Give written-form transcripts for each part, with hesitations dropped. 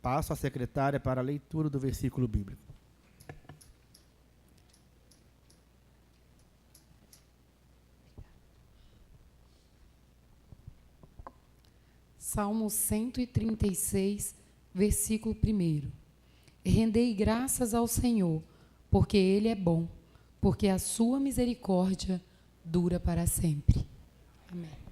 Passo à secretária para a leitura do versículo bíblico. Salmo 136, versículo 1. Rendei graças ao Senhor, porque Ele é bom, porque a sua misericórdia dura para sempre. Amém.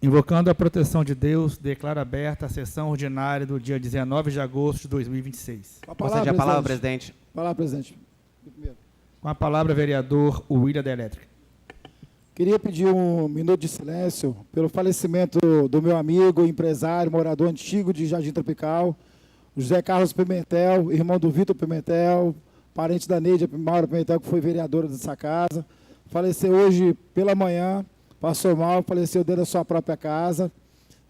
Invocando a proteção de Deus, declaro aberta a sessão ordinária do dia 19 de agosto de 2026. Concede a palavra, presidente. Palavra, presidente. Com a palavra, vereador William da Elétrica. Queria pedir um minuto de silêncio pelo falecimento do meu amigo, empresário, morador antigo de Jardim Tropical, José Carlos Pimentel, irmão do Vitor Pimentel, parente da Neide Maura Pimentel, que foi vereadora dessa casa. Faleceu hoje pela manhã. Passou mal, faleceu dentro da sua própria casa.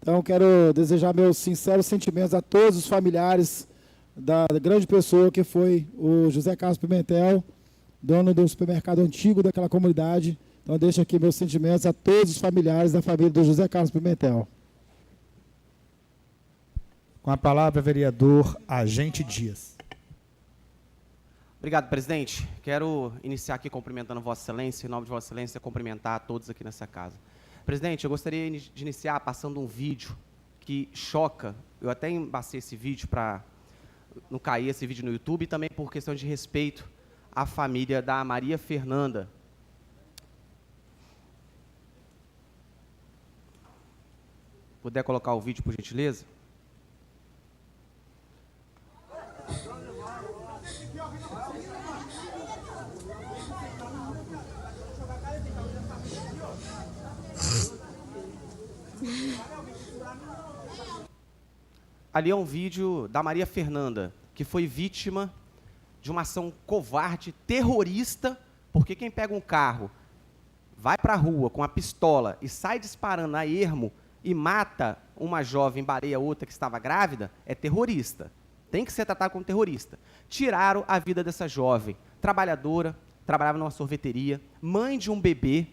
Então, quero desejar meus sinceros sentimentos a todos os familiares da grande pessoa que foi o José Carlos Pimentel, dono do supermercado antigo daquela comunidade. Então, deixo aqui meus sentimentos a todos os familiares da família do José Carlos Pimentel. Com a palavra, vereador Agente Dias. Obrigado, presidente. Quero iniciar aqui cumprimentando Vossa Excelência, em nome de Vossa Excelência, cumprimentar a todos aqui nessa casa. Presidente, eu gostaria de iniciar passando um vídeo que choca. Eu até embacei esse vídeo para não cair esse vídeo no YouTube, e também por questão de respeito à família da Maria Fernanda. Puder colocar o vídeo, por gentileza? Ali é um vídeo da Maria Fernanda, que foi vítima de uma ação covarde, terrorista, porque quem pega um carro, vai para a rua com a pistola e sai disparando a ermo e mata uma jovem, baleia outra que estava grávida, é terrorista. Tem que ser tratado como terrorista. Tiraram a vida dessa jovem, trabalhadora, trabalhava numa sorveteria, mãe de um bebê.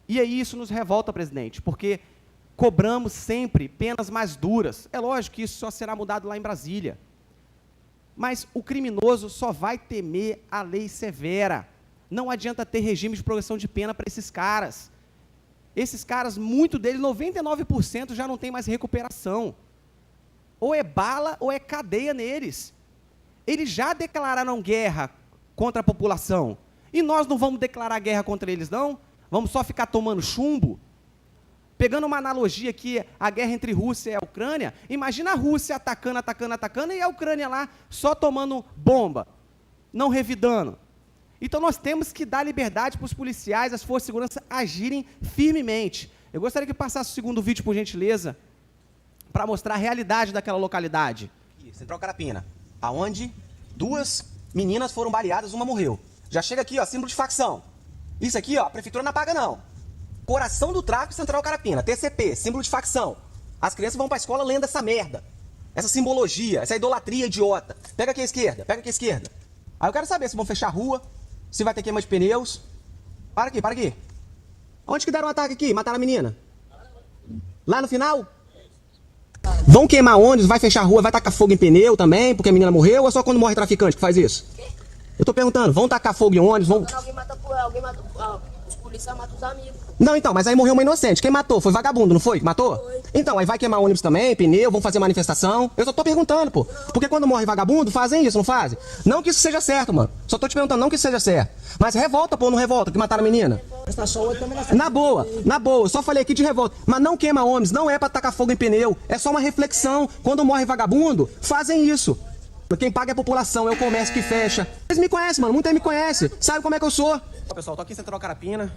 E aí isso nos revolta, presidente, porque cobramos sempre penas mais duras. É lógico que isso só será mudado lá em Brasília. Mas o criminoso só vai temer a lei severa. Não adianta ter regime de progressão de pena para esses caras. Esses caras, muito deles, 99% já não tem mais recuperação. Ou é bala ou é cadeia neles. eles já declararam guerra contra a população. E nós não vamos declarar guerra contra eles, não? Vamos só ficar tomando chumbo? Pegando uma analogia aqui, a guerra entre Rússia e a Ucrânia, imagina a Rússia atacando, e a Ucrânia lá só tomando bomba, não revidando. Então nós temos que dar liberdade para os policiais, as forças de segurança agirem firmemente. Eu gostaria que passasse o segundo vídeo, por gentileza, para mostrar a realidade daquela localidade. Central Carapina, aonde 2 meninas foram baleadas, uma morreu. Já chega aqui, ó, símbolo de facção. Isso aqui, ó, a prefeitura não paga não. Coração do tráfico, Central Carapina, TCP, símbolo de facção. As crianças vão pra escola lendo essa merda. Essa simbologia, essa idolatria idiota. Pega aqui a esquerda, pega aqui a esquerda. Aí eu quero saber se vão fechar a rua, se vai ter queima de pneus. Para aqui. Onde que deram um ataque aqui? Mataram a menina? Lá no final? Vão queimar ônibus, vai fechar a rua, vai tacar fogo em pneu também, porque a menina morreu, ou é só quando morre traficante que faz isso? Eu tô perguntando, vão tacar fogo em ônibus, vão... Alguém mata os policiais matam os amigos. Não, então, mas aí morreu uma inocente. Quem matou? Foi vagabundo, não foi? Matou? Foi. Então, aí vai queimar ônibus também, pneu, vão fazer manifestação. Eu só tô perguntando, pô. Porque quando morre vagabundo, fazem isso, não fazem? Não que isso seja certo, mano. Só tô te perguntando, não que isso seja certo. Mas revolta, pô, não revolta, que mataram a menina. Na boa. Eu só falei aqui de revolta. Mas não queima ônibus, não é pra tacar fogo em pneu. É só uma reflexão. Quando morre vagabundo, fazem isso. Quem paga é a população, é o comércio que fecha. Vocês me conhecem, mano, muita gente me conhece. Sabe como é que eu sou? Pessoal, tô aqui em Central Carapina.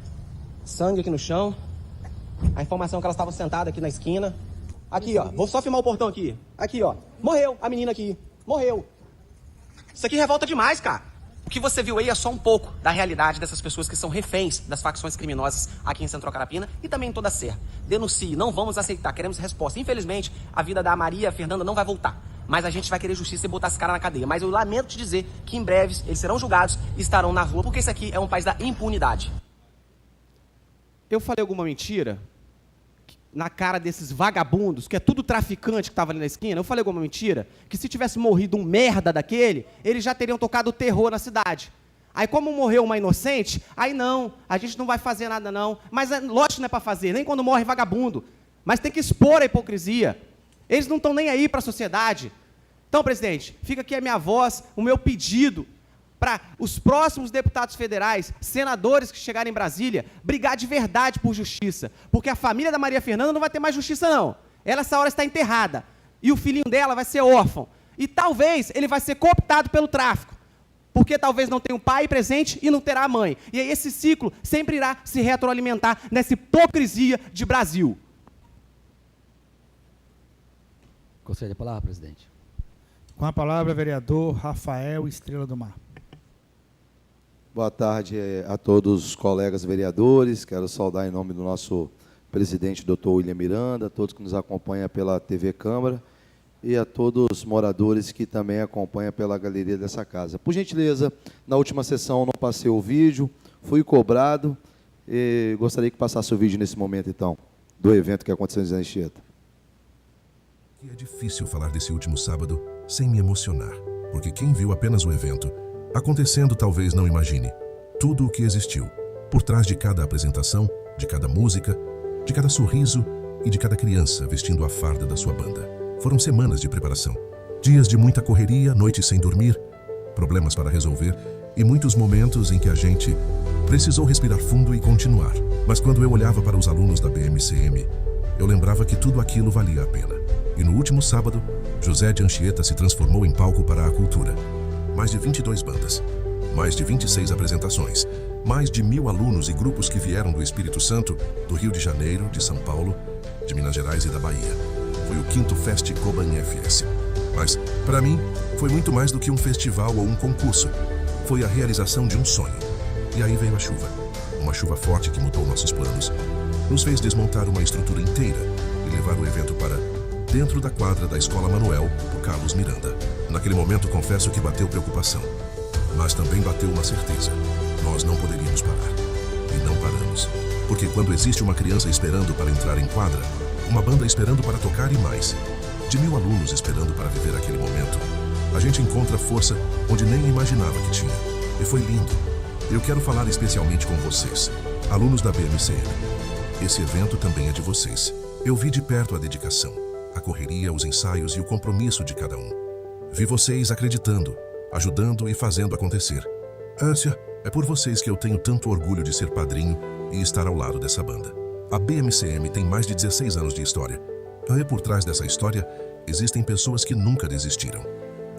Sangue aqui no chão. A informação é que elas estavam sentadas aqui na esquina. Aqui, ó. Vou só filmar o portão aqui. Aqui, ó. Morreu a menina aqui. Morreu. Isso aqui revolta demais, cara. O que você viu aí é só um pouco da realidade dessas pessoas que são reféns das facções criminosas aqui em Central Carapina e também em toda a Serra. Denuncie, não vamos aceitar, queremos resposta. Infelizmente, a vida da Maria Fernanda não vai voltar. Mas a gente vai querer justiça e botar esse cara na cadeia. Mas eu lamento te dizer que em breve eles serão julgados e estarão na rua, porque esse aqui é um país da impunidade. Eu falei alguma mentira na cara desses vagabundos, que é tudo traficante que estava ali na esquina? Eu falei alguma mentira? Que se tivesse morrido um merda daquele, eles já teriam tocado terror na cidade. Aí como morreu uma inocente, aí não, a gente não vai fazer nada não. Mas lógico que não é para fazer, nem quando morre vagabundo. Mas tem que expor a hipocrisia. Eles não estão nem aí para a sociedade. Então, presidente, fica aqui a minha voz, o meu pedido para os próximos deputados federais, senadores que chegarem em Brasília, brigar de verdade por justiça. Porque a família da Maria Fernanda não vai ter mais justiça, não. Ela, essa hora, está enterrada. E o filhinho dela vai ser órfão. E talvez ele vai ser cooptado pelo tráfico. Porque talvez não tenha um pai presente e não terá a mãe. E aí esse ciclo sempre irá se retroalimentar nessa hipocrisia de Brasil. Concede a palavra, presidente. Com a palavra, vereador Rafael Estrela do Mar. Boa tarde a todos os colegas vereadores. Quero saudar em nome do nosso presidente, doutor William Miranda, a todos que nos acompanham pela TV Câmara e a todos os moradores que também acompanham pela galeria dessa casa. Por gentileza, na última sessão eu não passei o vídeo, fui cobrado e gostaria que passasse o vídeo nesse momento, então, do evento que aconteceu em Zé Anchieta. É difícil falar desse último sábado sem me emocionar, porque quem viu apenas o evento acontecendo talvez não imagine tudo o que existiu por trás de cada apresentação, de cada música, de cada sorriso e de cada criança vestindo a farda da sua banda. Foram semanas de preparação, dias de muita correria, noites sem dormir, problemas para resolver e muitos momentos em que a gente precisou respirar fundo e continuar. Mas quando eu olhava para os alunos da BMCM, eu lembrava que tudo aquilo valia a pena. E no último sábado, José de Anchieta se transformou em palco para a cultura. Mais de 22 bandas, mais de 26 apresentações, mais de 1000 alunos e grupos que vieram do Espírito Santo, do Rio de Janeiro, de São Paulo, de Minas Gerais e da Bahia. Foi o 5º Fest Coban FS. Mas, para mim, foi muito mais do que um festival ou um concurso. Foi a realização de um sonho. E aí veio a chuva. Uma chuva forte que mudou nossos planos. Nos fez desmontar uma estrutura inteira e levar o evento para dentro da quadra da Escola Manuel, do Carlos Miranda. Naquele momento, confesso que bateu preocupação. Mas também bateu uma certeza. Nós não poderíamos parar. E não paramos. Porque quando existe uma criança esperando para entrar em quadra, uma banda esperando para tocar e mais, de 1000 alunos esperando para viver aquele momento, a gente encontra força onde nem imaginava que tinha. E foi lindo. Eu quero falar especialmente com vocês, alunos da BMCM. Esse evento também é de vocês. Eu vi de perto a dedicação, a correria, os ensaios e o compromisso de cada um. Vi vocês acreditando, ajudando e fazendo acontecer. Árcia, é por vocês que eu tenho tanto orgulho de ser padrinho e estar ao lado dessa banda. A BMCM tem mais de 16 anos de história. E por trás dessa história, existem pessoas que nunca desistiram.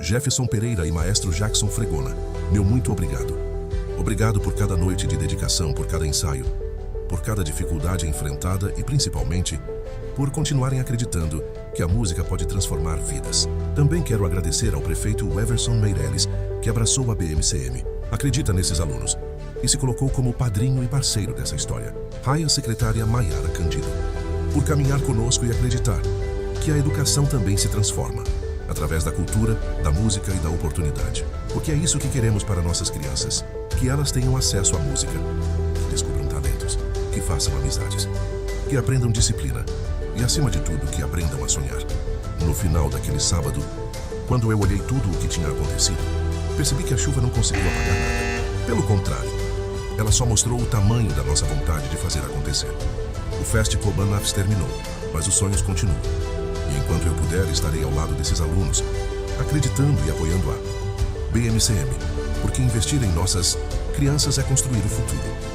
Jefferson Pereira e maestro Jackson Fregona, meu muito obrigado. Obrigado por cada noite de dedicação, por cada ensaio, por cada dificuldade enfrentada e, principalmente, por continuarem acreditando que a música pode transformar vidas. Também quero agradecer ao prefeito Everson Meirelles, que abraçou a BMCM, acredita nesses alunos e se colocou como padrinho e parceiro dessa história. Raia secretária Maiara Candido, por caminhar conosco e acreditar que a educação também se transforma, através da cultura, da música e da oportunidade. Porque é isso que queremos para nossas crianças, que elas tenham acesso à música, que descubram talentos, que façam amizades, que aprendam disciplina e, acima de tudo, que aprendam a sonhar. No final daquele sábado, quando eu olhei tudo o que tinha acontecido, percebi que a chuva não conseguiu apagar nada. Pelo contrário, ela só mostrou o tamanho da nossa vontade de fazer acontecer. O Fest Cobanafs terminou, mas os sonhos continuam. E enquanto eu puder, estarei ao lado desses alunos, acreditando e apoiando a BMCM, porque investir em nossas crianças é construir o futuro.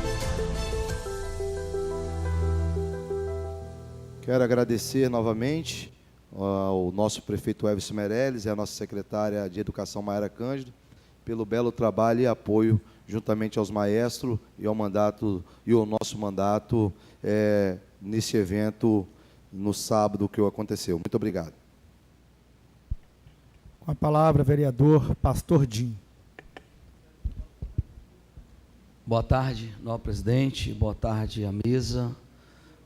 Quero agradecer novamente ao nosso prefeito Everson Meirelles e à nossa secretária de Educação, Maiara Cândido, pelo belo trabalho e apoio juntamente aos maestros e ao nosso mandato nesse evento no sábado que aconteceu. Muito obrigado. Com a palavra, vereador Pastor Dinho. Boa tarde, novo presidente. Boa tarde à mesa.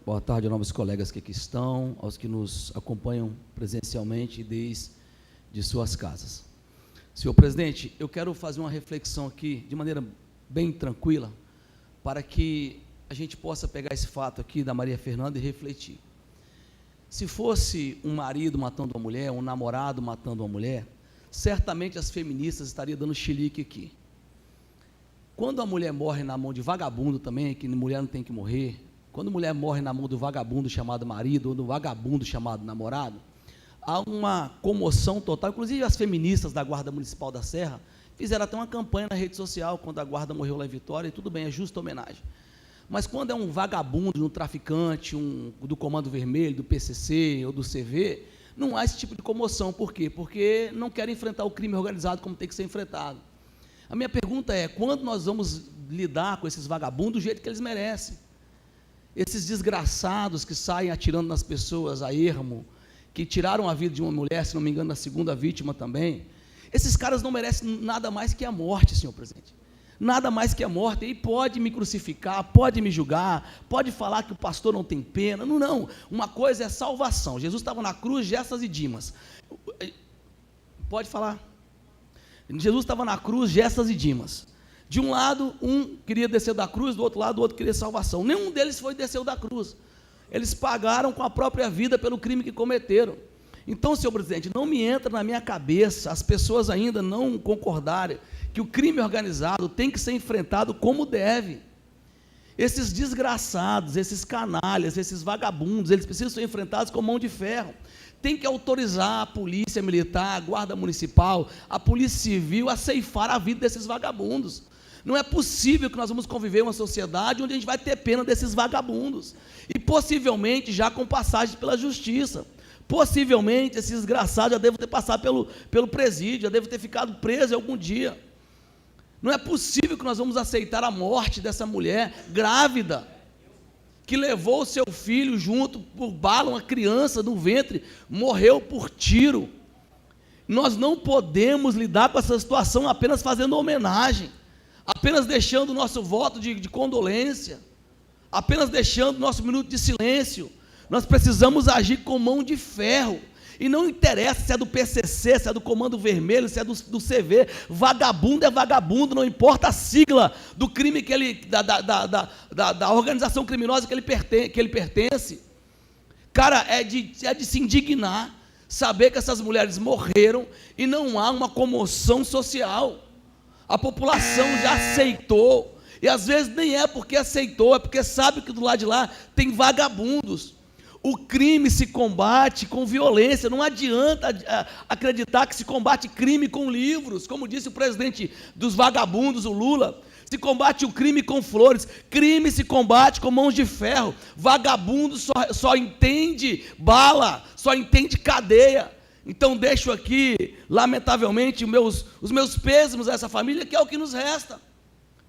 Boa tarde aos novos colegas que aqui estão, aos que nos acompanham presencialmente desde suas casas. Senhor presidente, eu quero fazer uma reflexão aqui, de maneira bem tranquila, para que a gente possa pegar esse fato aqui da Maria Fernanda e refletir. Se fosse um marido matando uma mulher, um namorado matando uma mulher, certamente as feministas estariam dando chilique aqui. Quando a mulher morre na mão de vagabundo também, que mulher não tem que morrer, quando a mulher morre na mão do vagabundo chamado marido ou do vagabundo chamado namorado, há uma comoção total. Inclusive as feministas da Guarda Municipal da Serra fizeram até uma campanha na rede social quando a guarda morreu lá em Vitória, e tudo bem, é justa homenagem. Mas quando é um vagabundo, um traficante, do Comando Vermelho, do PCC ou do CV, não há esse tipo de comoção. Por quê? Porque não querem enfrentar o crime organizado como tem que ser enfrentado. A minha pergunta é, quando nós vamos lidar com esses vagabundos do jeito que eles merecem? Esses desgraçados que saem atirando nas pessoas a ermo, que tiraram a vida de uma mulher, se não me engano, a segunda vítima também, esses caras não merecem nada mais que a morte, senhor presidente. Nada mais que a morte. E pode me crucificar, pode me julgar, pode falar que o pastor não tem pena. Não, não. Uma coisa é salvação. Jesus estava na cruz, Gessas e Dimas. Pode falar. Jesus estava na cruz, Gessas e Dimas. De um lado, um queria descer da cruz, do outro lado, o outro queria salvação. Nenhum deles desceu da cruz. Eles pagaram com a própria vida pelo crime que cometeram. Então, senhor presidente, não me entra na minha cabeça as pessoas ainda não concordarem que o crime organizado tem que ser enfrentado como deve. Esses desgraçados, esses canalhas, esses vagabundos, eles precisam ser enfrentados com mão de ferro. Tem que autorizar a polícia militar, a guarda municipal, a polícia civil a ceifar a vida desses vagabundos. Não é possível que nós vamos conviver em uma sociedade onde a gente vai ter pena desses vagabundos. E possivelmente já com passagem pela justiça. Possivelmente esses desgraçados já devem ter passado pelo presídio, já devem ter ficado presos algum dia. Não é possível que nós vamos aceitar a morte dessa mulher grávida, que levou o seu filho junto por bala, uma criança no ventre, morreu por tiro. Nós não podemos lidar com essa situação apenas fazendo homenagem, apenas deixando o nosso voto de condolência, apenas deixando o nosso minuto de silêncio. Nós precisamos agir com mão de ferro. E não interessa se é do PCC, se é do Comando Vermelho, se é do CV, vagabundo é vagabundo, não importa a sigla do crime que ele, da organização criminosa que ele pertence. Cara, é de se indignar saber que essas mulheres morreram e não há uma comoção social. A população já aceitou, e às vezes nem é porque aceitou, é porque sabe que do lado de lá tem vagabundos. O crime se combate com violência. Não adianta acreditar que se combate crime com livros, como disse o presidente dos vagabundos, o Lula. Se combate o crime com flores. Crime se combate com mãos de ferro. Vagabundo só entende bala, só entende cadeia. Então deixo aqui, lamentavelmente, os meus pêsames a essa família, que é o que nos resta.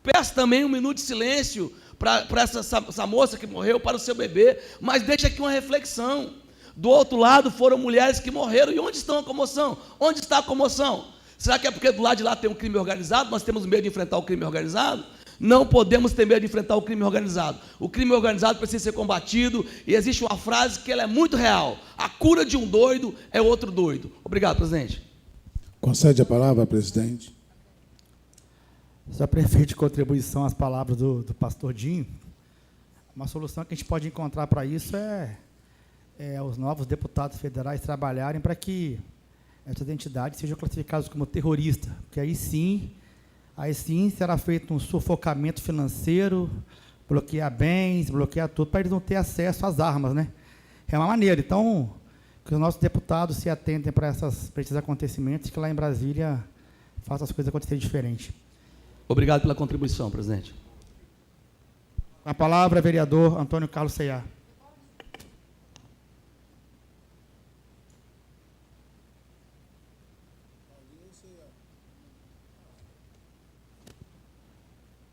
Peço também um minuto de silêncio para essa moça que morreu, para o seu bebê, mas deixa aqui uma reflexão. Do outro lado foram mulheres que morreram, e onde está a comoção? Onde está a comoção? Será que é porque do lado de lá tem um crime organizado, nós temos medo de enfrentar o crime organizado? Não podemos ter medo de enfrentar o crime organizado. O crime organizado precisa ser combatido, e existe uma frase que ela é muito real: a cura de um doido é outro doido. Obrigado, presidente. Concede a palavra, presidente. Senhor prefeito, de contribuição às palavras do pastor Dinho, uma solução que a gente pode encontrar para isso é os novos deputados federais trabalharem para que essas entidades sejam classificadas como terroristas, porque aí sim será feito um sufocamento financeiro, bloquear bens, bloquear tudo, para eles não terem acesso às armas, né? É uma maneira. Então, que os nossos deputados se atentem para esses acontecimentos, que lá em Brasília façam as coisas acontecerem diferente. Obrigado pela contribuição, presidente. A palavra, vereador Antônio Carlos Ceia.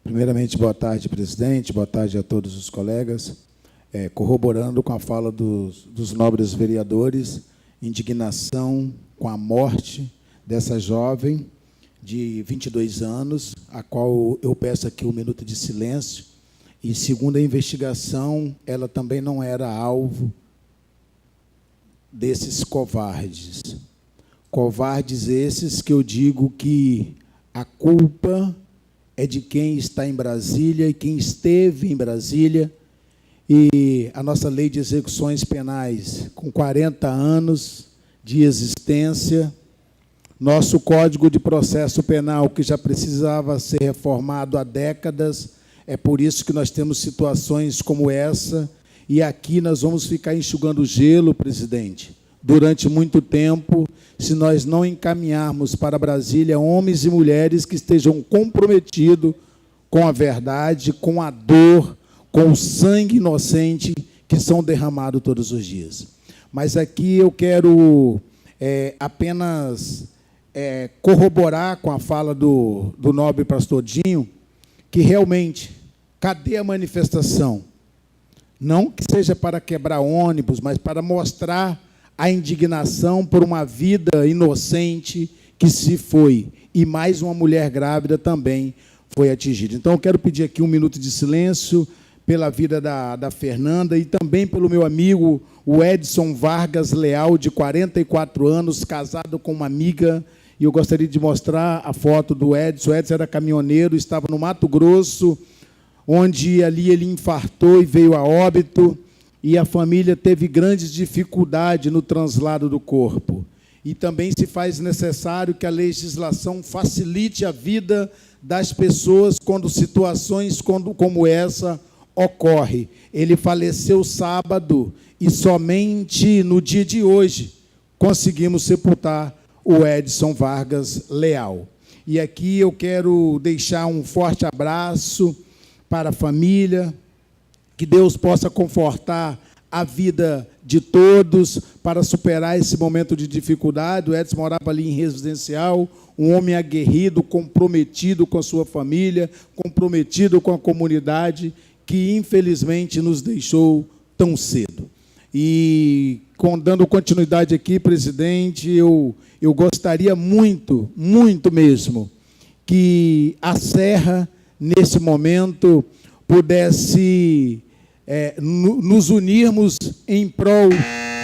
Primeiramente, boa tarde, presidente, boa tarde a todos os colegas. Corroborando com a fala dos nobres vereadores, indignação com a morte dessa jovem de 22 anos, a qual eu peço aqui um minuto de silêncio. E, segundo a investigação, ela também não era alvo desses covardes. Covardes esses que eu digo que a culpa é de quem está em Brasília e quem esteve em Brasília. E a nossa lei de execuções penais, com 40 anos de existência, nosso Código de Processo Penal, que já precisava ser reformado há décadas, é por isso que nós temos situações como essa, e aqui nós vamos ficar enxugando gelo, presidente, durante muito tempo, se nós não encaminharmos para Brasília homens e mulheres que estejam comprometidos com a verdade, com a dor, com o sangue inocente que são derramados todos os dias. Mas aqui eu quero apenas corroborar com a fala do nobre pastor Dinho, que realmente, cadê a manifestação? Não que seja para quebrar ônibus, mas para mostrar a indignação por uma vida inocente que se foi, e mais uma mulher grávida também foi atingida. Então, eu quero pedir aqui um minuto de silêncio pela vida da Fernanda e também pelo meu amigo, o Edson Vargas Leal, de 44 anos, casado com uma amiga, e eu gostaria de mostrar a foto do Edson. O Edson era caminhoneiro, estava no Mato Grosso, onde ali ele infartou e veio a óbito, e a família teve grandes dificuldades no translado do corpo. E também se faz necessário que a legislação facilite a vida das pessoas quando situações como essa ocorrem. Ele faleceu sábado e somente no dia de hoje conseguimos sepultar o Edson Vargas Leal. E aqui eu quero deixar um forte abraço para a família, que Deus possa confortar a vida de todos para superar esse momento de dificuldade. O Edson morava ali em residencial, um homem aguerrido, comprometido com a sua família, comprometido com a comunidade, que infelizmente nos deixou tão cedo. E, dando continuidade aqui, presidente, eu gostaria muito, muito mesmo, que a Serra, nesse momento, pudesse nos unirmos em prol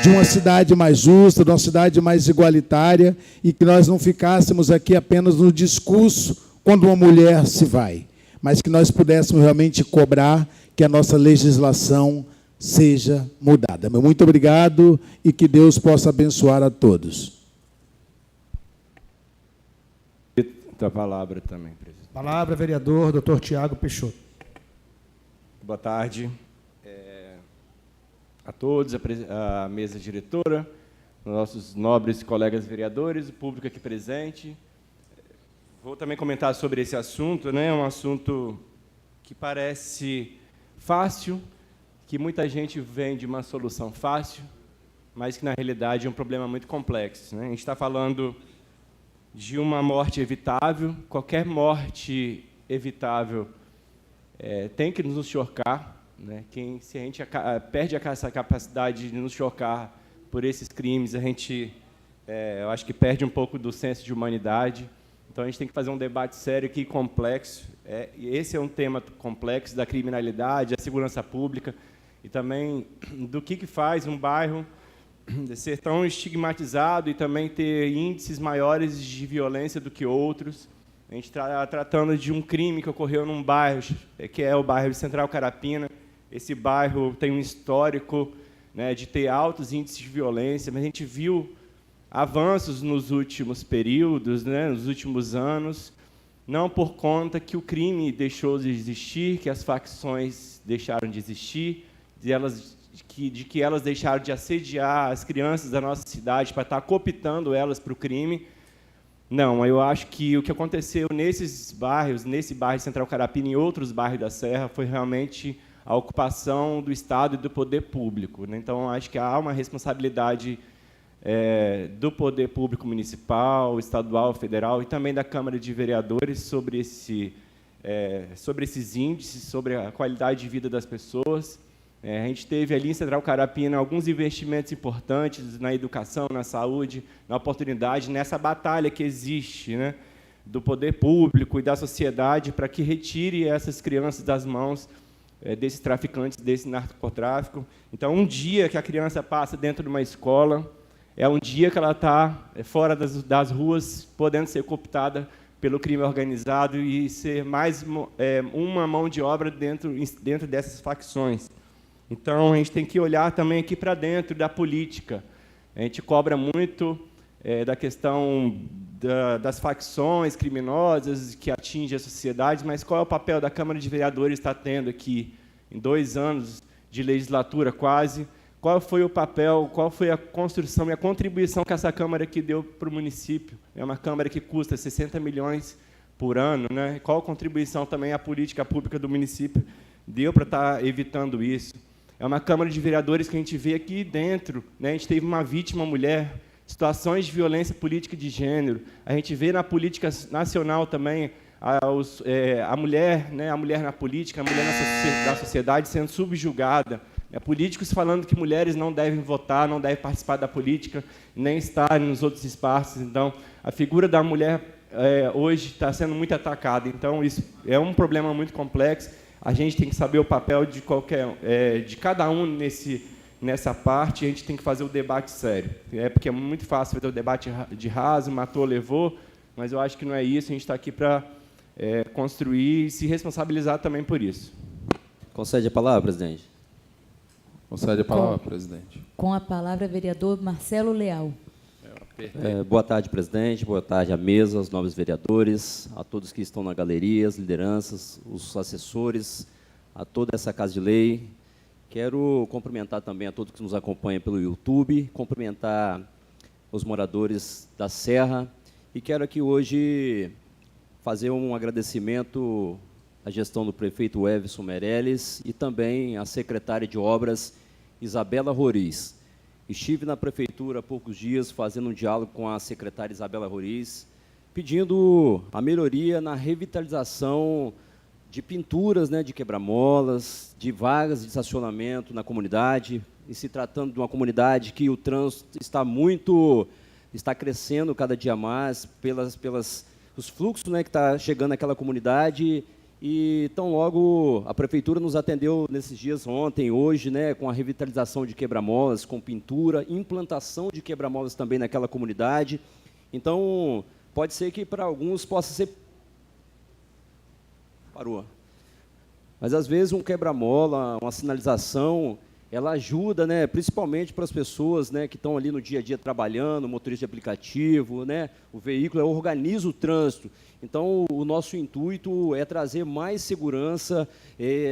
de uma cidade mais justa, de uma cidade mais igualitária, e que nós não ficássemos aqui apenas no discurso quando uma mulher se vai, mas que nós pudéssemos realmente cobrar que a nossa legislação seja mudada. Muito obrigado e que Deus possa abençoar a todos. A palavra também, presidente. Palavra, vereador Dr. Tiago Peixoto. Boa tarde. a todos, a mesa diretora, nossos nobres colegas vereadores, o público aqui presente. Vou também comentar sobre esse assunto, né? É um assunto que parece fácil, que muita gente vende uma solução fácil, mas que, na realidade, é um problema muito complexo, né? A gente está falando de uma morte evitável. Qualquer morte evitável tem que nos chocar, né? Se a gente perde essa capacidade de nos chocar por esses crimes, a gente, eu acho que perde um pouco do senso de humanidade. Então, a gente tem que fazer um debate sério aqui, complexo. E esse é um tema complexo da criminalidade, da segurança pública, e também do que faz um bairro ser tão estigmatizado e também ter índices maiores de violência do que outros. A gente está tratando de um crime que ocorreu num bairro, que é o bairro de Central Carapina. Esse bairro tem um histórico, né, de ter altos índices de violência, mas a gente viu avanços nos últimos períodos, né, nos últimos anos, não por conta que o crime deixou de existir, que as facções deixaram de existir, de que elas deixaram de assediar as crianças da nossa cidade para estar cooptando elas para o crime. Não, eu acho que o que aconteceu nesses bairros, nesse bairro de Central Carapina e em outros bairros da Serra, foi realmente a ocupação do Estado e do poder público, né? Então, acho que há uma responsabilidade do poder público municipal, estadual, federal e também da Câmara de Vereadores sobre esses índices, sobre a qualidade de vida das pessoas. A gente teve ali em Central Carapina alguns investimentos importantes na educação, na saúde, na oportunidade, nessa batalha que existe, né, do poder público e da sociedade para que retire essas crianças das mãos desses traficantes, desse narcotráfico. Então, um dia que a criança passa dentro de uma escola, é um dia que ela está fora das ruas, podendo ser cooptada pelo crime organizado e ser mais uma mão de obra dentro dessas facções. Então, a gente tem que olhar também aqui para dentro da política. A gente cobra muito da questão das facções criminosas que atingem a sociedade, mas qual é o papel da Câmara de Vereadores está tendo aqui, em 2 anos de legislatura quase? Qual foi o papel, qual foi a construção e a contribuição que essa Câmara aqui deu para o município? É uma Câmara que custa 60 milhões por ano, né? Qual a contribuição também a política pública do município deu para estar evitando isso? É uma Câmara de Vereadores que a gente vê aqui dentro, né? A gente teve uma vítima mulher, situações de violência política de gênero. A gente vê na política nacional também a mulher, né? A mulher na política, a mulher da sociedade sendo subjugada. Políticos falando que mulheres não devem votar, não devem participar da política, nem estar nos outros espaços. Então, a figura da mulher hoje está sendo muito atacada. Então, isso é um problema muito complexo. A gente tem que saber o papel de cada um nessa parte. A gente tem que fazer o debate sério. Porque é muito fácil fazer o debate de raso, matou, levou, mas eu acho que não é isso. A gente está aqui para construir e se responsabilizar também por isso. Concede a palavra, presidente. Concede a palavra, presidente. Com a palavra, vereador Marcelo Leal. Boa tarde, presidente. Boa tarde à mesa, aos nobres vereadores, a todos que estão na galeria, as lideranças, os assessores, a toda essa Casa de Lei. Quero cumprimentar também a todos que nos acompanham pelo YouTube, cumprimentar os moradores da Serra e quero aqui hoje fazer um agradecimento à gestão do prefeito Everson Meirelles e também à secretária de Obras, Isabela Roriz. Estive na prefeitura há poucos dias fazendo um diálogo com a secretária Isabela Roriz, pedindo a melhoria na revitalização de pinturas, né, de quebra-molas, de vagas de estacionamento na comunidade, e se tratando de uma comunidade que o trânsito está crescendo cada dia mais os fluxos, né, que está chegando naquela comunidade. E tão logo a prefeitura nos atendeu nesses dias, ontem, hoje, né, com a revitalização de quebra-molas, com pintura, implantação de quebra-molas também naquela comunidade. Então, pode ser que para alguns possa ser... Parou. Mas, às vezes, um quebra-mola, uma sinalização, ela ajuda, né, principalmente para as pessoas, né, que estão ali no dia a dia trabalhando, motorista de aplicativo, né, o veículo organiza o trânsito. Então, o nosso intuito é trazer mais segurança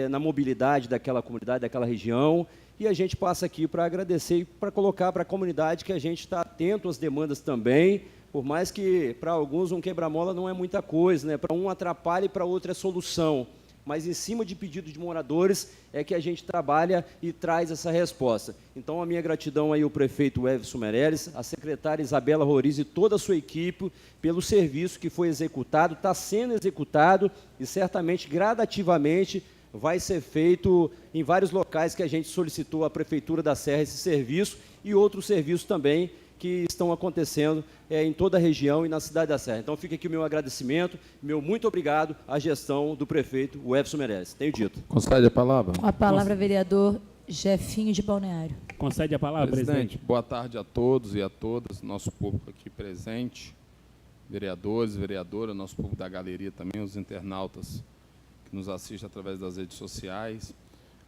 na mobilidade daquela comunidade, daquela região, e a gente passa aqui para agradecer e para colocar para a comunidade que a gente está atento às demandas também, por mais que para alguns um quebra-mola não é muita coisa, né, para um atrapalha e para outro é solução. Mas em cima de pedido de moradores é que a gente trabalha e traz essa resposta. Então, a minha gratidão aí ao prefeito Everson Meirelles, à secretária Isabela Roriz e toda a sua equipe pelo serviço que foi executado, está sendo executado e certamente, gradativamente, vai ser feito em vários locais que a gente solicitou à Prefeitura da Serra esse serviço e outros serviços também que estão acontecendo em toda a região e na cidade da Serra. Então, fica aqui o meu agradecimento, meu muito obrigado à gestão do prefeito Everson Meirelles. Tenho dito. Concede a palavra. Com a palavra, vereador Jefinho de Balneário. Concede a palavra, presidente. Boa tarde a todos e a todas, nosso público aqui presente, vereadores, vereadoras, nosso público da galeria também, os internautas que nos assistem através das redes sociais.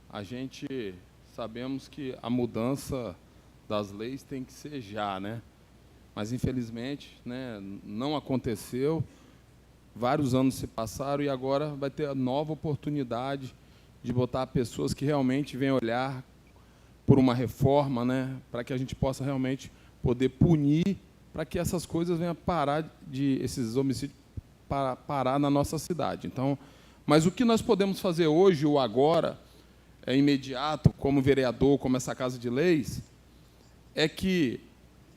A gente sabemos que a mudança das leis tem que ser já, né? Mas, infelizmente, né, não aconteceu. Vários anos se passaram e agora vai ter a nova oportunidade de botar pessoas que realmente venham olhar por uma reforma, né, para que a gente possa realmente poder punir, para que essas coisas venham parar esses homicídios parar na nossa cidade. Então, mas o que nós podemos fazer hoje ou agora, imediato, como vereador, como essa Casa de Leis, é que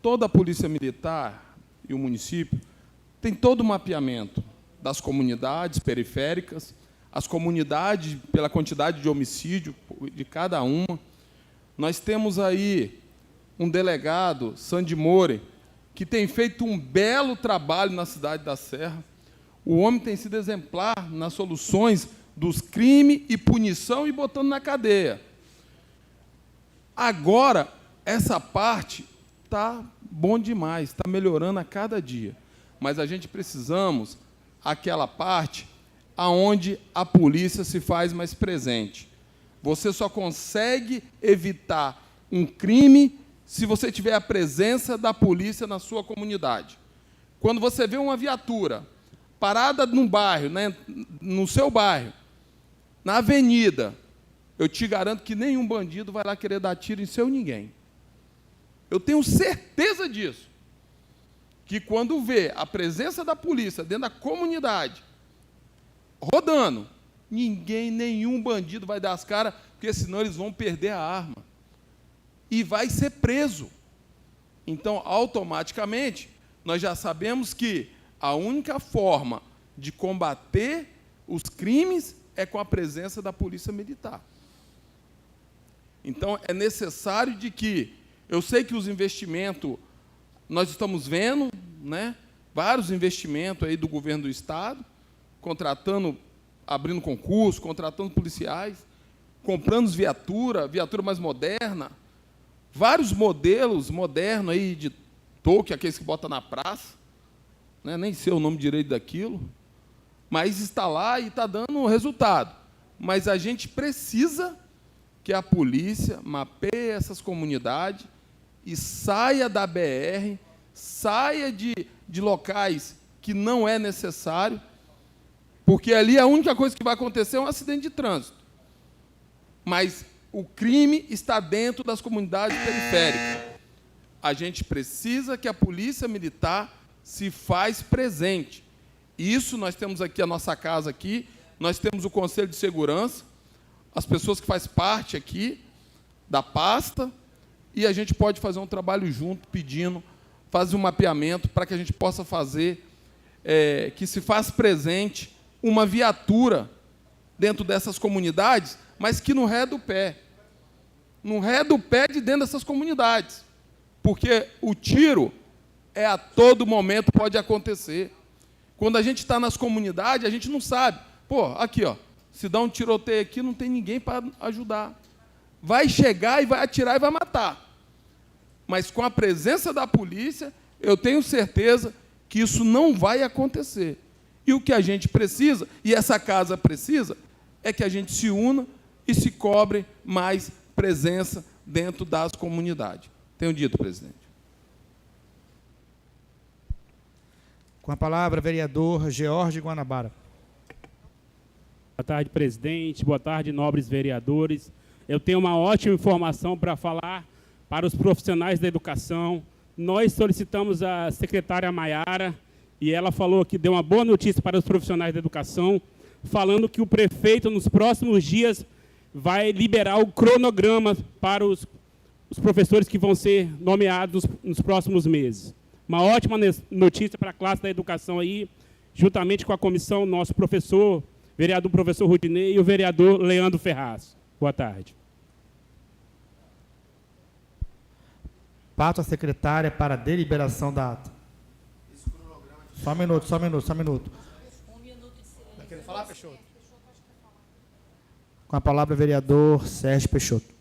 toda a Polícia Militar e o município tem todo o mapeamento das comunidades periféricas, as comunidades pela quantidade de homicídio de cada uma. Nós temos aí um delegado, Sandy More, que tem feito um belo trabalho na cidade da Serra. O homem tem sido exemplar nas soluções dos crimes e punição e botando na cadeia. Agora, essa parte está bom demais, está melhorando a cada dia. Mas a gente precisamos aquela parte aonde a polícia se faz mais presente. Você só consegue evitar um crime se você tiver a presença da polícia na sua comunidade. Quando você vê uma viatura parada num bairro, né, no seu bairro, na avenida, eu te garanto que nenhum bandido vai lá querer dar tiro em seu ninguém. Eu tenho certeza disso, que quando vê a presença da polícia dentro da comunidade, rodando, nenhum bandido vai dar as caras, porque senão eles vão perder a arma. E vai ser preso. Então, automaticamente, nós já sabemos que a única forma de combater os crimes é com a presença da Polícia Militar. Então, é necessário de que, eu sei que os investimentos, nós estamos vendo, né, vários investimentos aí do governo do Estado, contratando, abrindo concurso, contratando policiais, comprando viatura mais moderna, vários modelos modernos aí de toque, aqueles que bota na praça, né, nem sei o nome direito daquilo, mas está lá e está dando resultado. Mas a gente precisa que a polícia mapeie essas comunidades e saia da BR, saia de locais que não é necessário, porque ali a única coisa que vai acontecer é um acidente de trânsito. Mas o crime está dentro das comunidades periféricas. A gente precisa que a Polícia Militar se faz presente. Isso nós temos aqui a nossa casa aqui, nós temos o Conselho de Segurança, as pessoas que fazem parte aqui da pasta, e a gente pode fazer um trabalho junto, pedindo, fazer um mapeamento para que a gente possa fazer, que se faz presente uma viatura dentro dessas comunidades, mas que não ré do pé. Não ré do pé de dentro dessas comunidades. Porque o tiro a todo momento pode acontecer. Quando a gente está nas comunidades, a gente não sabe. Pô, aqui, ó, se dá um tiroteio aqui, não tem ninguém para ajudar. Vai chegar e vai atirar e vai matar. Mas com a presença da polícia, eu tenho certeza que isso não vai acontecer. E o que a gente precisa, e essa casa precisa, é que a gente se una e se cobre mais presença dentro das comunidades. Tenho dito, presidente. Com a palavra, vereador George Guanabara. Boa tarde, presidente. Boa tarde, nobres vereadores. Eu tenho uma ótima informação para falar para os profissionais da educação. Nós solicitamos a secretária Maiara e ela falou que deu uma boa notícia para os profissionais da educação, falando que o prefeito, nos próximos dias, vai liberar o cronograma para os professores que vão ser nomeados nos próximos meses. Uma ótima notícia para a classe da educação aí, juntamente com a comissão, nosso professor, vereador professor Rudinei e o vereador Leandro Ferraz. Boa tarde. Passo à secretária para a deliberação da ata. Só um minuto, só um minuto, só um minuto. Vai querer falar, Peixoto? Com a palavra, vereador Sérgio Peixoto.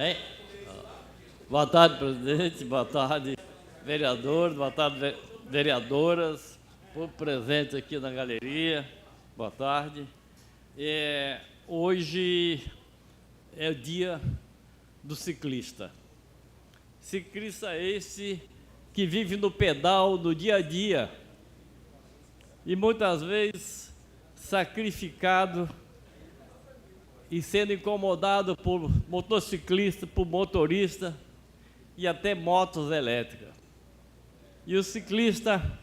Hein? Boa tarde, presidente. Boa tarde, vereadores. Boa tarde, vereadoras. Por presente aqui na galeria. Boa tarde. Hoje é o dia do ciclista. Ciclista esse que vive no pedal, no dia a dia. E muitas vezes sacrificado e sendo incomodado por motociclista, por motorista e até motos elétricas. E o ciclista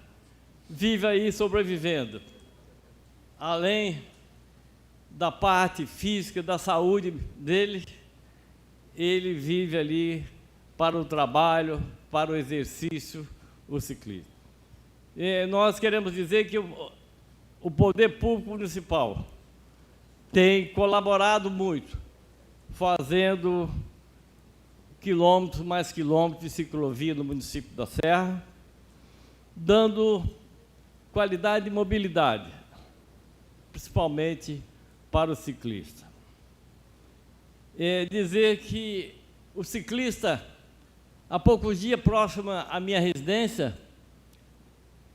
vive aí sobrevivendo. Além da parte física, da saúde dele, ele vive ali para o trabalho, para o exercício, o ciclismo. E nós queremos dizer que o poder público municipal tem colaborado muito, fazendo quilômetros mais quilômetros de ciclovia no município da Serra, dando qualidade de mobilidade, principalmente para o ciclista. Dizer que o ciclista, há poucos dias, próximo à minha residência,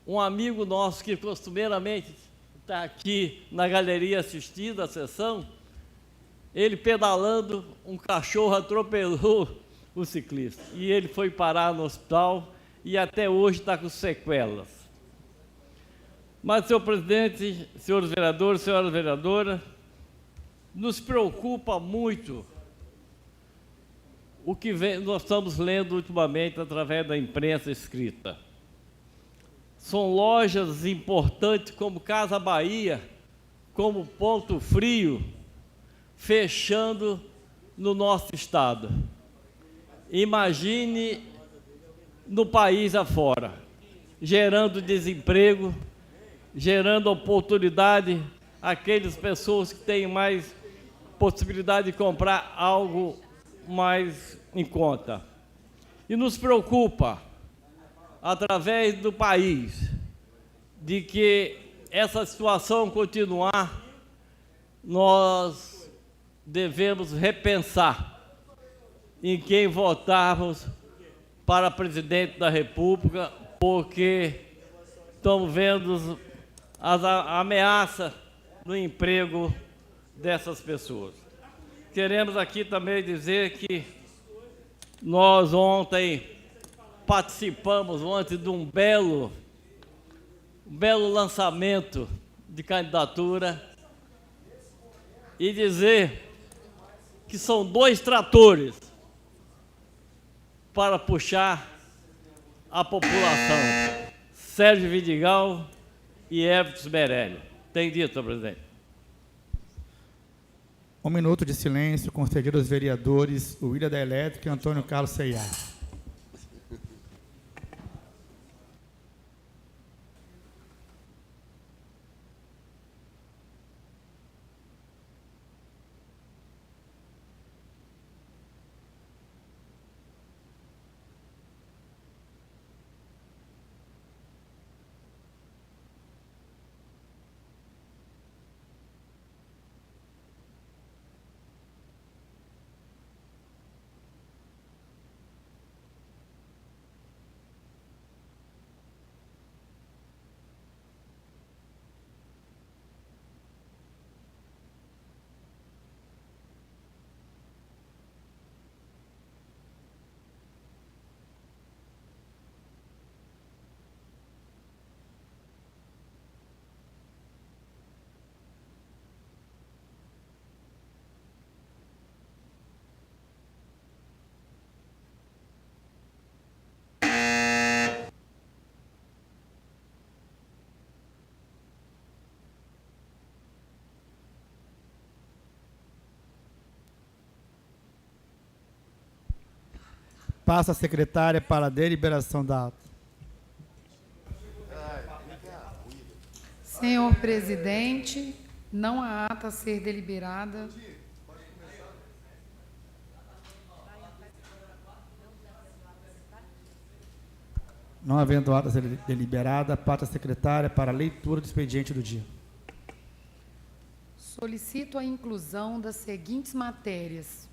um amigo nosso que costumeiramente está aqui na galeria assistindo a sessão, ele pedalando, um cachorro atropelou o ciclista. E ele foi parar no hospital e até hoje está com sequelas. Mas, senhor presidente, senhores vereadores, senhoras vereadoras, nos preocupa muito o que nós estamos lendo ultimamente através da imprensa escrita. São lojas importantes como Casa Bahia, como Ponto Frio, fechando no nosso estado. Imagine no país afora, gerando desemprego, gerando oportunidade àquelas pessoas que têm mais possibilidade de comprar algo mais em conta. E nos preocupa, através do país, de que essa situação continuar, nós devemos repensar em quem votarmos para presidente da República, porque estamos vendo as ameaças no emprego dessas pessoas. Queremos aqui também dizer que nós ontem participamos de um belo lançamento de candidatura e dizer que são 2 tratores para puxar a população, Sérgio Vidigal e Everton Meirelles. Tem dito, senhor presidente. Um minuto de silêncio concedido aos vereadores William da Elétrica e Antônio Carlos C.I.A. Passa a secretária para a deliberação da ata. Senhor presidente, não há ata a ser deliberada. Não havendo ata a ser deliberada, passa a secretária para a leitura do expediente do dia. Solicito a inclusão das seguintes matérias.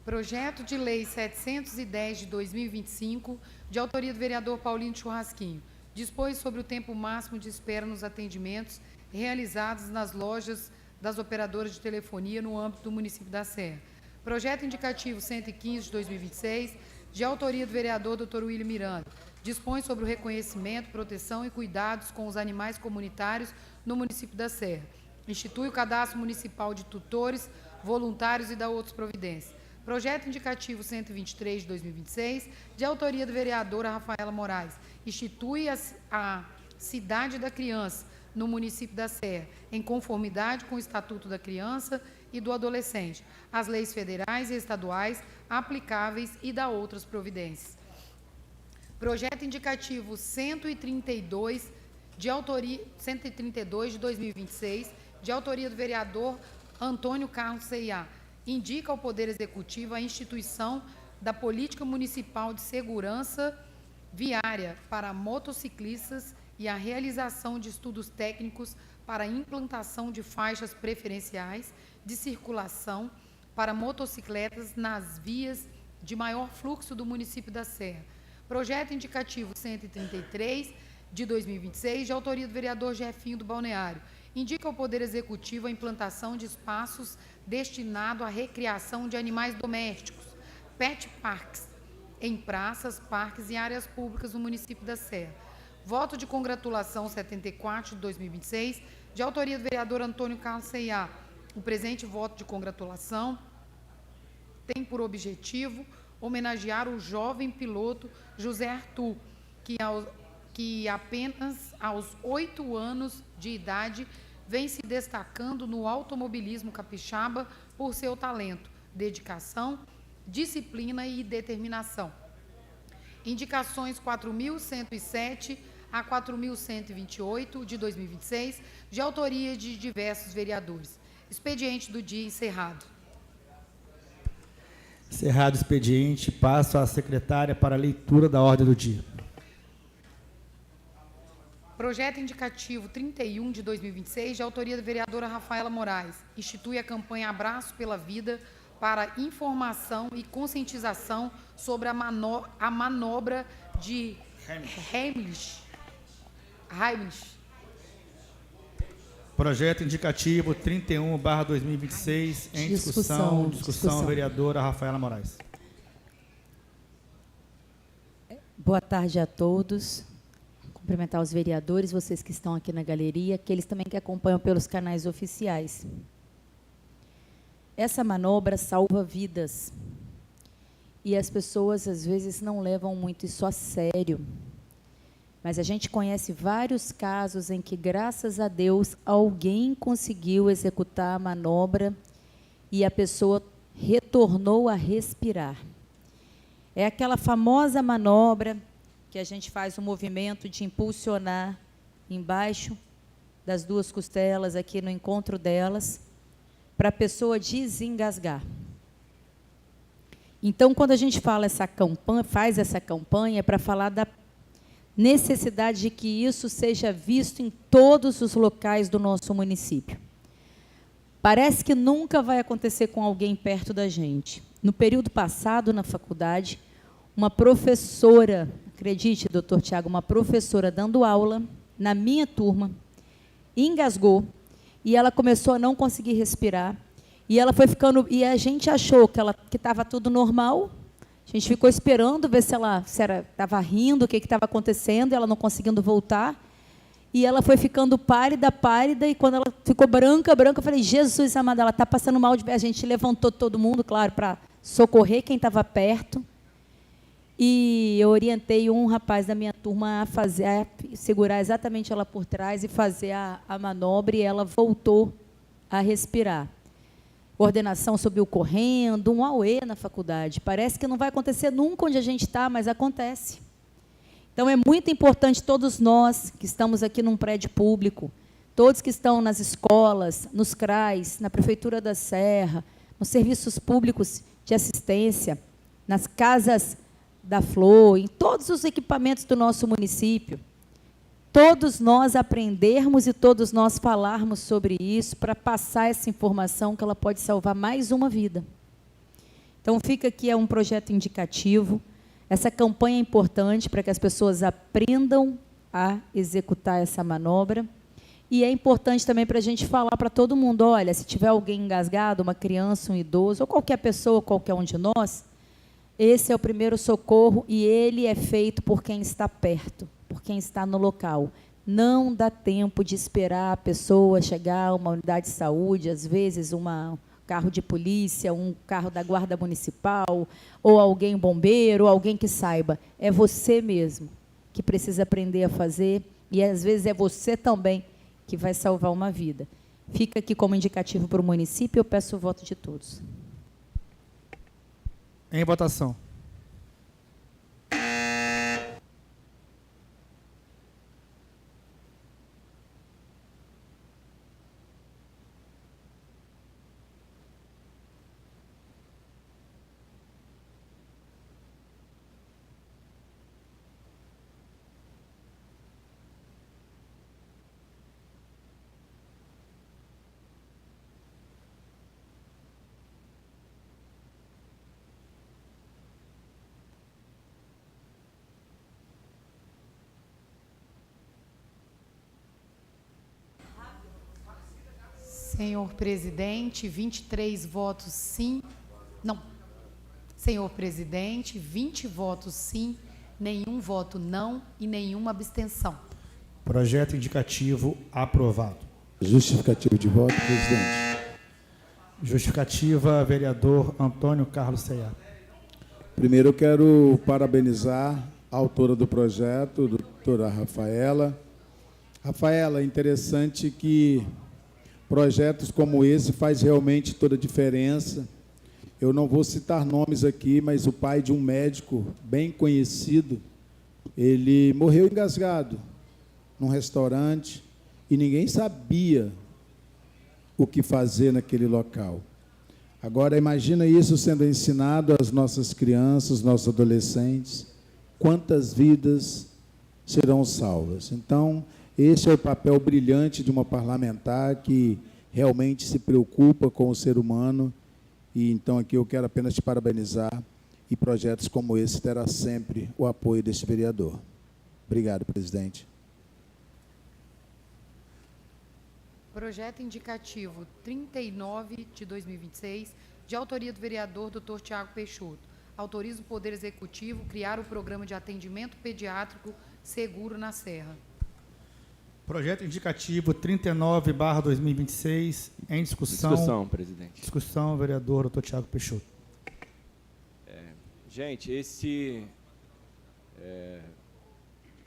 Projeto de Lei 710 de 2025, de autoria do vereador Paulinho Churrasquinho, dispõe sobre o tempo máximo de espera nos atendimentos realizados nas lojas das operadoras de telefonia no âmbito do município da Serra. Projeto indicativo 115 de 2026, de autoria do vereador Dr. William Miranda, dispõe sobre o reconhecimento, proteção e cuidados com os animais comunitários no município da Serra. Institui o cadastro municipal de tutores, voluntários e dá outras providências. Projeto indicativo 123 de 2026, de autoria do vereador Rafaela Moraes, institui a Cidade da Criança no município da Serra, em conformidade com o Estatuto da Criança e do Adolescente, as leis federais e estaduais aplicáveis e dá outras providências. Projeto indicativo 132 de 2026, de autoria do vereador Antônio Carlos C.I.A., indica ao Poder Executivo a instituição da Política Municipal de Segurança Viária para motociclistas e a realização de estudos técnicos para a implantação de faixas preferenciais de circulação para motocicletas nas vias de maior fluxo do município da Serra. Projeto indicativo 133 de 2026, de autoria do vereador Jefinho do Balneário, indica ao Poder Executivo a implantação de espaços destinados à recriação de animais domésticos, pet parks, em praças, parques e áreas públicas do município da Serra. Voto de congratulação 74 de 2026, de autoria do vereador Antônio Carlos C.I.A. O presente voto de congratulação tem por objetivo homenagear o jovem piloto José Arthur, que apenas aos 8 anos de idade vem se destacando no automobilismo capixaba por seu talento, dedicação, disciplina e determinação. Indicações 4.107 a 4.128 de 2026, de autoria de diversos vereadores. Expediente do dia encerrado. Encerrado o expediente, passo à secretária para a leitura da ordem do dia. Projeto indicativo 31 de 2026, de autoria da vereadora Rafaela Moraes, institui a campanha Abraço pela Vida para informação e conscientização sobre a manobra de Heimlich. Projeto indicativo 31/2026, em discussão, vereadora Rafaela Moraes. Boa tarde a todos. Cumprimentar os vereadores, vocês que estão aqui na galeria, aqueles também que acompanham pelos canais oficiais. Essa manobra salva vidas. E as pessoas, às vezes, não levam muito isso a sério. Mas a gente conhece vários casos em que, graças a Deus, alguém conseguiu executar a manobra e a pessoa retornou a respirar. É aquela famosa manobra que a gente faz o movimento de impulsionar embaixo das duas costelas, aqui no encontro delas, para a pessoa desengasgar. Então, quando a gente fala essa campanha, faz essa campanha, é para falar da necessidade de que isso seja visto em todos os locais do nosso município. Parece que nunca vai acontecer com alguém perto da gente. No período passado, na faculdade, uma professora, acredite, doutor Tiago, uma professora dando aula na minha turma, engasgou, e ela começou a não conseguir respirar, e ela foi ficando, e a gente achou que estava tudo normal. A gente ficou esperando ver se ela estava rindo, o que estava acontecendo, ela não conseguindo voltar. E ela foi ficando pálida, e quando ela ficou branca, eu falei, Jesus amado, ela está passando mal. A gente levantou todo mundo, claro, para socorrer quem estava perto. E eu orientei um rapaz da minha turma a segurar exatamente ela por trás e fazer a manobra, e ela voltou a respirar. Coordenação subiu correndo, um auê na faculdade. Parece que não vai acontecer nunca onde a gente está, mas acontece. Então, é muito importante todos nós que estamos aqui num prédio público, todos que estão nas escolas, nos CRAs, na Prefeitura da Serra, nos serviços públicos de assistência, nas casas da Flor, em todos os equipamentos do nosso município, todos nós aprendermos e todos nós falarmos sobre isso para passar essa informação que ela pode salvar mais uma vida. Então, fica aqui, é um projeto indicativo. Essa campanha é importante para que as pessoas aprendam a executar essa manobra. E é importante também para a gente falar para todo mundo, olha, se tiver alguém engasgado, uma criança, um idoso, ou qualquer pessoa, qualquer um de nós, esse é o primeiro socorro e ele é feito por quem está perto, por quem está no local. Não dá tempo de esperar a pessoa chegar a uma unidade de saúde, às vezes um carro de polícia, um carro da guarda municipal, ou alguém bombeiro, ou alguém que saiba. É você mesmo que precisa aprender a fazer, e às vezes é você também que vai salvar uma vida. Fica aqui como indicativo para o município, eu peço o voto de todos. Em votação. Senhor presidente, 23 votos sim. Não. Senhor presidente, 20 votos sim, nenhum voto não e nenhuma abstenção. Projeto indicativo aprovado. Justificativo de voto, presidente. Justificativa, vereador Antônio Carlos Ceia. Primeiro eu quero parabenizar a autora do projeto, doutora Rafaela. Rafaela, é interessante que projetos como esse faz realmente toda a diferença. Eu não vou citar nomes aqui, mas o pai de um médico bem conhecido, ele morreu engasgado num restaurante e ninguém sabia o que fazer naquele local. Agora, imagina isso sendo ensinado às nossas crianças, nossos adolescentes, quantas vidas serão salvas. Então, esse é o papel brilhante de uma parlamentar que realmente se preocupa com o ser humano. E então aqui eu quero apenas te parabenizar, e projetos como esse terá sempre o apoio deste vereador. Obrigado, presidente. Projeto indicativo 39 de 2026, de autoria do vereador Dr. Tiago Peixoto. Autoriza o Poder Executivo criar o programa de atendimento pediátrico seguro na Serra. Projeto indicativo 39/2026, em discussão. Discussão, presidente. Discussão, vereador Dr. Tiago Peixoto. Gente, esse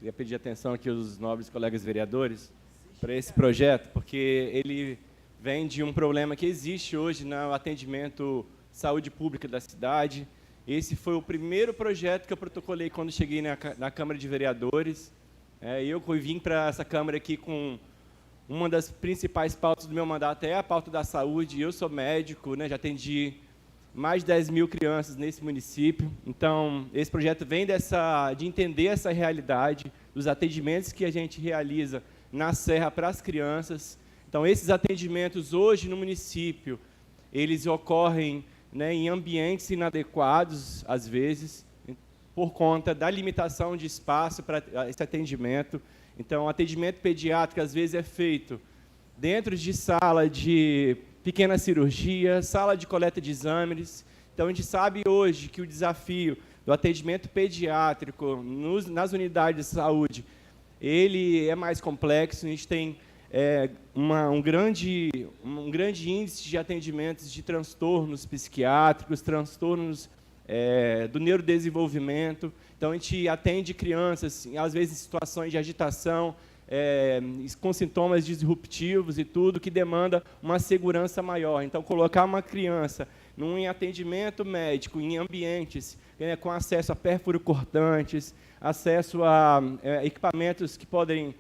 Queria pedir atenção aqui aos nobres colegas vereadores para esse projeto, porque ele vem de um problema que existe hoje no atendimento saúde pública da cidade. Esse foi o primeiro projeto que eu protocolei quando cheguei na Câmara de Vereadores. Eu vim para essa Câmara aqui com uma das principais pautas do meu mandato, é a pauta da saúde. Eu sou médico, né, já atendi mais de 10 mil crianças nesse município. Então, esse projeto vem de entender essa realidade dos atendimentos que a gente realiza na Serra para as crianças. Então, esses atendimentos hoje no município, eles ocorrem, né, em ambientes inadequados, às vezes, por conta da limitação de espaço para esse atendimento. Então, o atendimento pediátrico, às vezes, é feito dentro de sala de pequena cirurgia, sala de coleta de exames. Então, a gente sabe hoje que o desafio do atendimento pediátrico nas unidades de saúde, ele é mais complexo. A gente tem um grande índice de atendimentos de transtornos psiquiátricos, transtornos do neurodesenvolvimento. Então, a gente atende crianças, às vezes, em situações de agitação, com sintomas disruptivos e tudo, que demanda uma segurança maior. Então, colocar uma criança num atendimento médico, em ambientes com acesso a pérfuro-cortantes, acesso a equipamentos que podem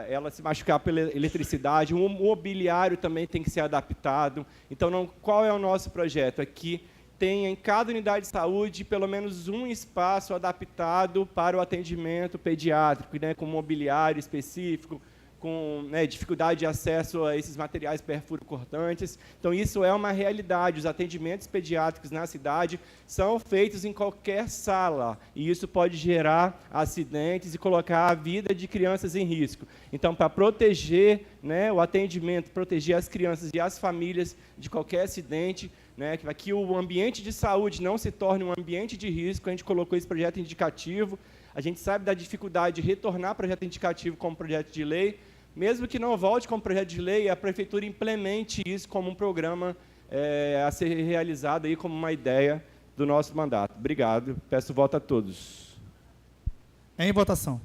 ela se machucar pela eletricidade, o mobiliário também tem que ser adaptado. Então, qual é o nosso projeto? Aqui tem em cada unidade de saúde pelo menos um espaço adaptado para o atendimento pediátrico, né, com mobiliário específico, com dificuldade de acesso a esses materiais perfuro-cortantes. Então, isso é uma realidade. Os atendimentos pediátricos na cidade são feitos em qualquer sala, e isso pode gerar acidentes e colocar a vida de crianças em risco. Então, para proteger, o atendimento, proteger as crianças e as famílias de qualquer acidente, para que o ambiente de saúde não se torne um ambiente de risco, a gente colocou esse projeto indicativo. A gente sabe da dificuldade de retornar projeto indicativo como projeto de lei. Mesmo que não volte como projeto de lei, a prefeitura implemente isso como um programa a ser realizado aí como uma ideia do nosso mandato. Obrigado. Peço voto a todos. Em votação.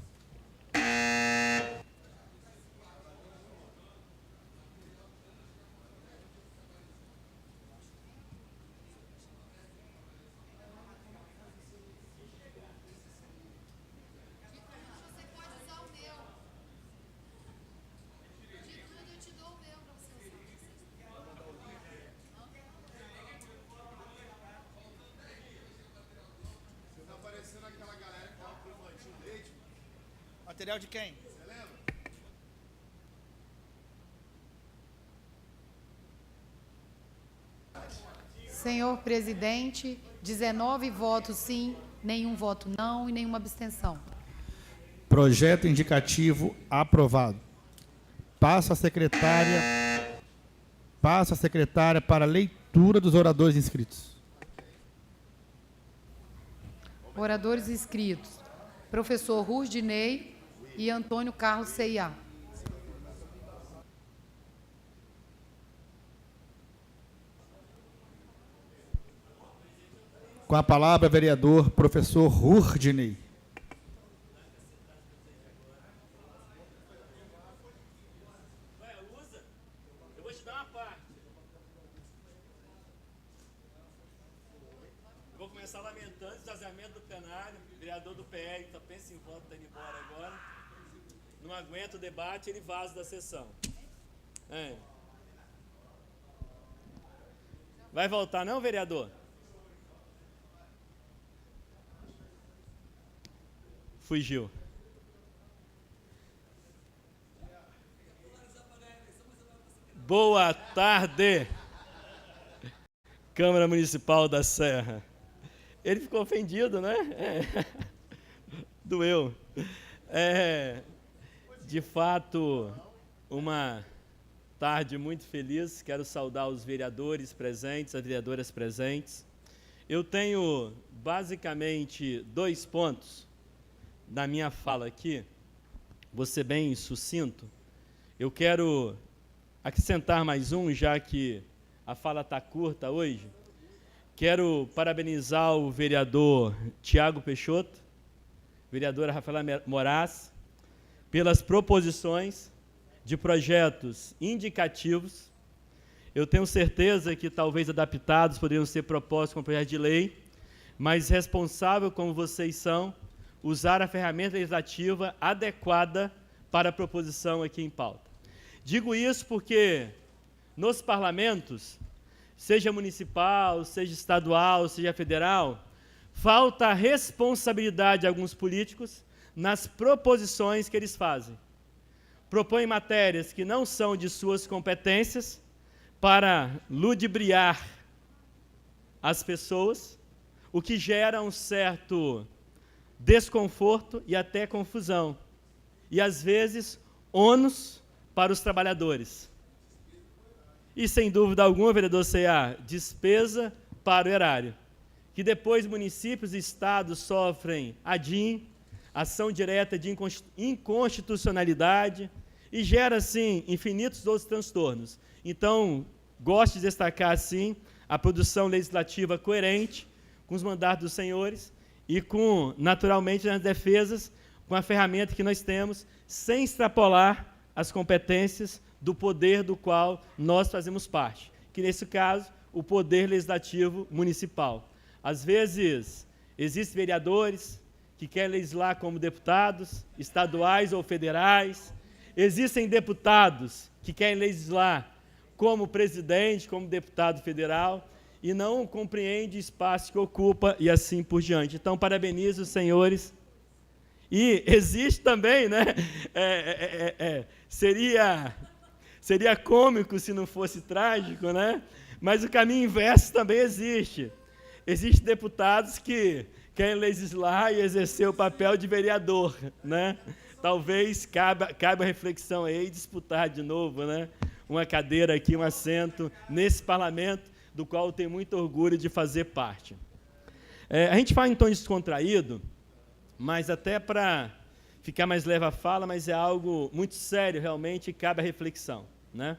Material de quem? Senhor presidente, 19 votos sim, nenhum voto não e nenhuma abstenção. Projeto indicativo aprovado. Passo a secretária para a leitura dos oradores inscritos. Oradores inscritos: professor Rurdinei e Antônio Carlos C.I.A. Com a palavra, vereador professor Rurdinei. Eu vou te dar uma parte. Eu vou começar lamentando o esvaziamento do plenário. O vereador do PL, que pensa em voto, está indo embora agora. Não aguenta o debate, ele vaza da sessão. Vai voltar não, vereador? Fugiu. Boa tarde, Câmara Municipal da Serra. Ele ficou ofendido, né? Doeu. De fato, uma tarde muito feliz. Quero saudar os vereadores presentes, as vereadoras presentes. Eu tenho basicamente 2 pontos na minha fala aqui. Vou ser bem sucinto. Eu quero acrescentar mais um, já que a fala está curta hoje. Quero parabenizar o vereador Tiago Peixoto, vereadora Rafaela Moraes, pelas proposições de projetos indicativos. Eu tenho certeza que talvez adaptados poderiam ser propostos como projeto de lei, mas responsável como vocês são, usar a ferramenta legislativa adequada para a proposição aqui em pauta. Digo isso porque nos parlamentos, seja municipal, seja estadual, seja federal, falta a responsabilidade de alguns políticos nas proposições que eles fazem. Propõem matérias que não são de suas competências para ludibriar as pessoas, o que gera um certo desconforto e até confusão. E, às vezes, ônus para os trabalhadores. E, sem dúvida alguma, vereador C.A., despesa para o erário, que depois municípios e estados sofrem ADIM, ação direta de inconstitucionalidade, e gera, assim, infinitos outros transtornos. Então, gosto de destacar, assim, a produção legislativa coerente com os mandatos dos senhores e com, naturalmente, nas defesas, com a ferramenta que nós temos, sem extrapolar as competências do poder do qual nós fazemos parte, que, nesse caso, o poder legislativo municipal. Às vezes, existem vereadores que querem legislar como deputados, estaduais ou federais, existem deputados que querem legislar como presidente, como deputado federal, e não compreende o espaço que ocupa e assim por diante. Então, parabenizo os senhores. E existe também, né? Seria cômico se não fosse trágico, né? Mas o caminho inverso também existe. Existem deputados que querem legislar e exercer o papel de vereador, né? Talvez caiba a reflexão aí, disputar de novo, né? Uma cadeira aqui, um assento nesse parlamento, do qual eu tenho muito orgulho de fazer parte. A gente fala em tom descontraído, mas até para ficar mais leve a fala, mas é algo muito sério realmente e cabe a reflexão, né?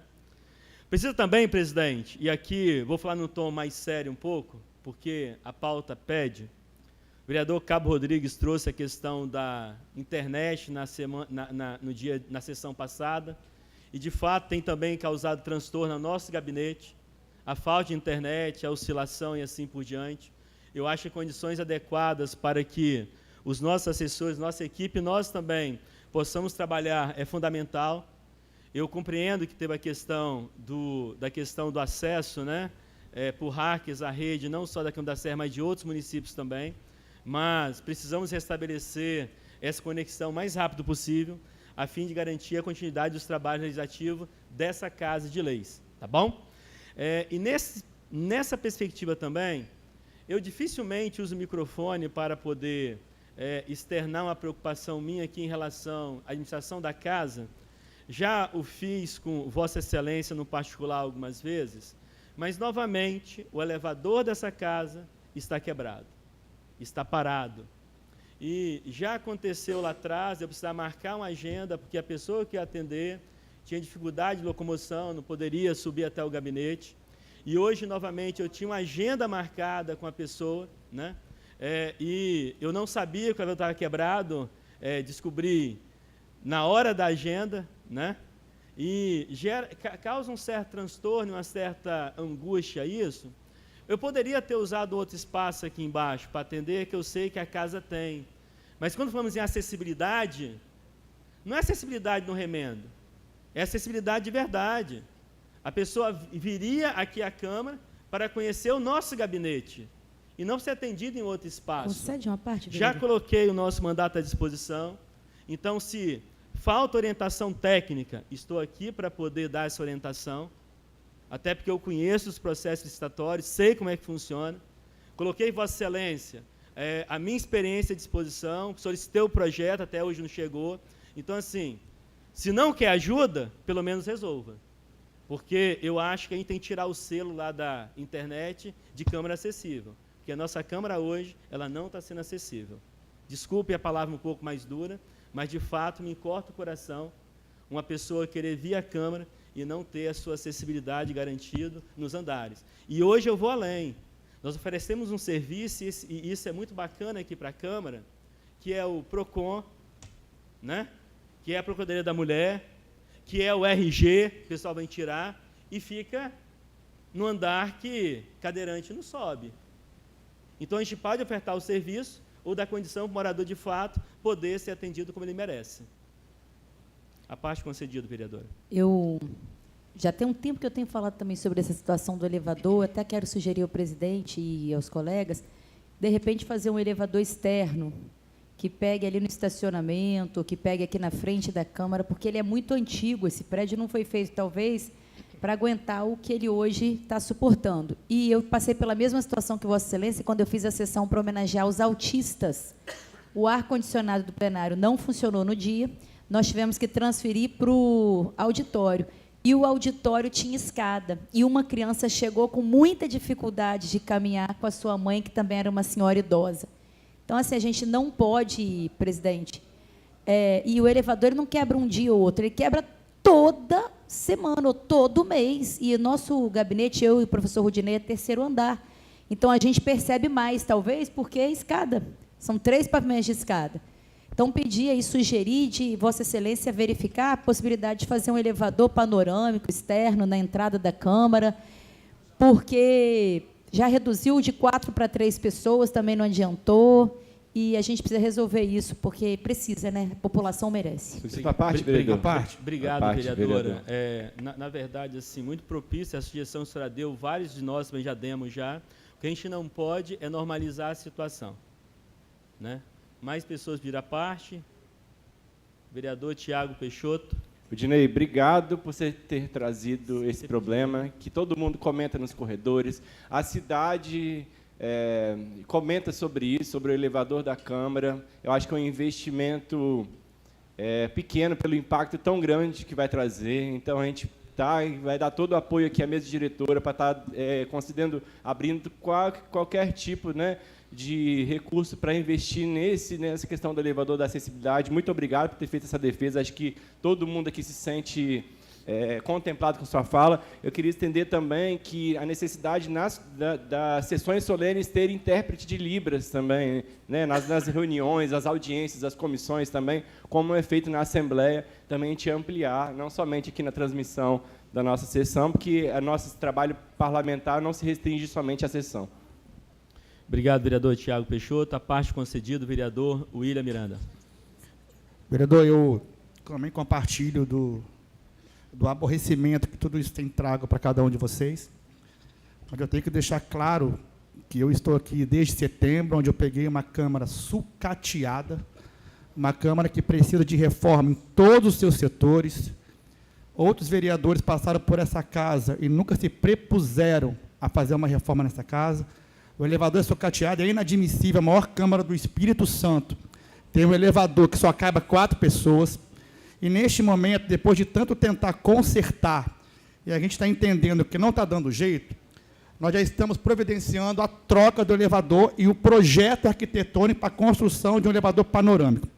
Precisa também, presidente, e aqui vou falar num tom mais sério um pouco, porque a pauta pede. O vereador Cabo Rodrigues trouxe a questão da internet na sessão passada, e de fato tem também causado transtorno no nosso gabinete, a falta de internet, a oscilação e assim por diante. Eu acho que condições adequadas para que os nossos assessores, nossa equipe, nós também possamos trabalhar é fundamental. Eu compreendo que teve a questão do acesso, né, por hackers à rede, não só da Câmara da Serra, mas de outros municípios também, mas precisamos restabelecer essa conexão o mais rápido possível, a fim de garantir a continuidade dos trabalhos legislativos dessa Casa de Leis, tá bom? E nessa perspectiva também, eu dificilmente uso o microfone para poder externar uma preocupação minha aqui em relação à administração da casa. Já o fiz com Vossa Excelência no particular algumas vezes, mas, novamente, o elevador dessa casa está quebrado, está parado. E já aconteceu lá atrás, eu precisava marcar uma agenda, porque a pessoa que ia atender tinha dificuldade de locomoção, não poderia subir até o gabinete. E hoje, novamente, eu tinha uma agenda marcada com a pessoa, né? E eu não sabia que o elevador estava quebrado, descobri na hora da agenda, né? E causa um certo transtorno, uma certa angústia isso. Eu poderia ter usado outro espaço aqui embaixo para atender, que eu sei que a casa tem. Mas quando falamos em acessibilidade, não é acessibilidade no remendo, é acessibilidade de verdade. A pessoa viria aqui à Câmara para conhecer o nosso gabinete e não ser atendida em outro espaço. Concede uma parte, já coloquei o nosso mandato à disposição. Então, se falta orientação técnica, estou aqui para poder dar essa orientação, até porque eu conheço os processos licitatórios, sei como é que funciona. Coloquei, Vossa Excelência, a minha experiência à disposição, solicitei o projeto, até hoje não chegou. Então, assim, se não quer ajuda, pelo menos resolva. Porque eu acho que a gente tem que tirar o selo lá da internet de Câmara acessível. Porque a nossa Câmara hoje, ela não está sendo acessível. Desculpe a palavra um pouco mais dura, mas, de fato, me corta o coração uma pessoa querer vir à Câmara e não ter a sua acessibilidade garantida nos andares. E hoje eu vou além. Nós oferecemos um serviço, e isso é muito bacana aqui para a Câmara, que é o PROCON, né? Que é a Procuradoria da Mulher, que é o RG, o pessoal vem tirar, e fica no andar que cadeirante não sobe. Então, a gente pode ofertar o serviço ou dar condição para o morador, de fato, poder ser atendido como ele merece. A parte concedida, vereadora. Eu já tem um tempo que eu tenho falado também sobre essa situação do elevador, até quero sugerir ao presidente e aos colegas, de repente, fazer um elevador externo, que pegue ali no estacionamento, que pegue aqui na frente da Câmara, porque ele é muito antigo, esse prédio não foi feito, talvez, para aguentar o que ele hoje está suportando. E eu passei pela mesma situação que Vossa Excelência quando eu fiz a sessão para homenagear os autistas. O ar-condicionado do plenário não funcionou no dia, nós tivemos que transferir para o auditório. E o auditório tinha escada. E uma criança chegou com muita dificuldade de caminhar com a sua mãe, que também era uma senhora idosa. Então, assim, a gente não pode, presidente, e o elevador não quebra um dia ou outro, ele quebra toda semana ou todo mês. E o nosso gabinete, eu e o professor Rudinei, é terceiro andar. Então, a gente percebe mais, talvez, porque é escada. São 3 pavimentos de escada. Então, pedir e sugerir de Vossa Excelência verificar a possibilidade de fazer um elevador panorâmico externo na entrada da Câmara, porque já reduziu de 4 para 3 pessoas, também não adiantou, e a gente precisa resolver isso, porque precisa, né? A população merece. Obrigado, vereadora. Na verdade, assim, muito propícia, a sugestão que a senhora deu, vários de nós também já demos já. O que a gente não pode é normalizar a situação, né? Mais pessoas viram a parte. Vereador Tiago Peixoto. Rudinei, obrigado por você ter trazido esse problema, que todo mundo comenta nos corredores. A cidade comenta sobre isso, sobre o elevador da Câmara. Eu acho que é um investimento pequeno pelo impacto tão grande que vai trazer. Então, a gente vai dar todo o apoio aqui à mesa diretora para estar considerando, abrindo qualquer tipo, né, de recurso para investir nessa questão do elevador da acessibilidade. Muito obrigado por ter feito essa defesa. Acho que todo mundo aqui se sente contemplado com sua fala. Eu queria estender também que a necessidade das sessões solenes ter intérprete de Libras também, né, nas reuniões, as audiências, as comissões também, como é feito na Assembleia, também a gente ampliar, não somente aqui na transmissão da nossa sessão, porque o nosso trabalho parlamentar não se restringe somente à sessão. Obrigado, vereador Tiago Peixoto. A parte concedida, vereador William Miranda. Vereador, eu também compartilho do aborrecimento que tudo isso tem trago para cada um de vocês. Mas eu tenho que deixar claro que eu estou aqui desde setembro, onde eu peguei uma Câmara sucateada, uma Câmara que precisa de reforma em todos os seus setores. Outros vereadores passaram por essa casa e nunca se prepuseram a fazer uma reforma nessa casa. O elevador é sucateado, é inadmissível, a maior Câmara do Espírito Santo. Tem um elevador que só cabe 4 pessoas. E, neste momento, depois de tanto tentar consertar, e a gente está entendendo que não está dando jeito, nós já estamos providenciando a troca do elevador e o projeto arquitetônico para a construção de um elevador panorâmico.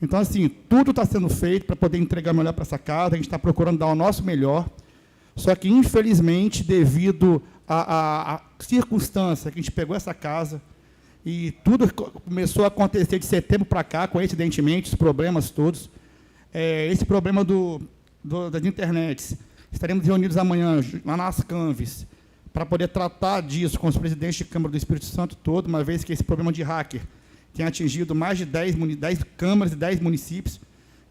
Então, assim, tudo está sendo feito para poder entregar melhor para essa casa, a gente está procurando dar o nosso melhor, só que, infelizmente, devido a circunstância que a gente pegou essa casa e tudo começou a acontecer de setembro para cá, coincidentemente, os problemas todos, esse problema das internets. Estaremos reunidos amanhã lá nas Canves para poder tratar disso com os presidentes de Câmara do Espírito Santo todo, uma vez que esse problema de hacker tem atingido mais de 10 câmaras e 10 municípios,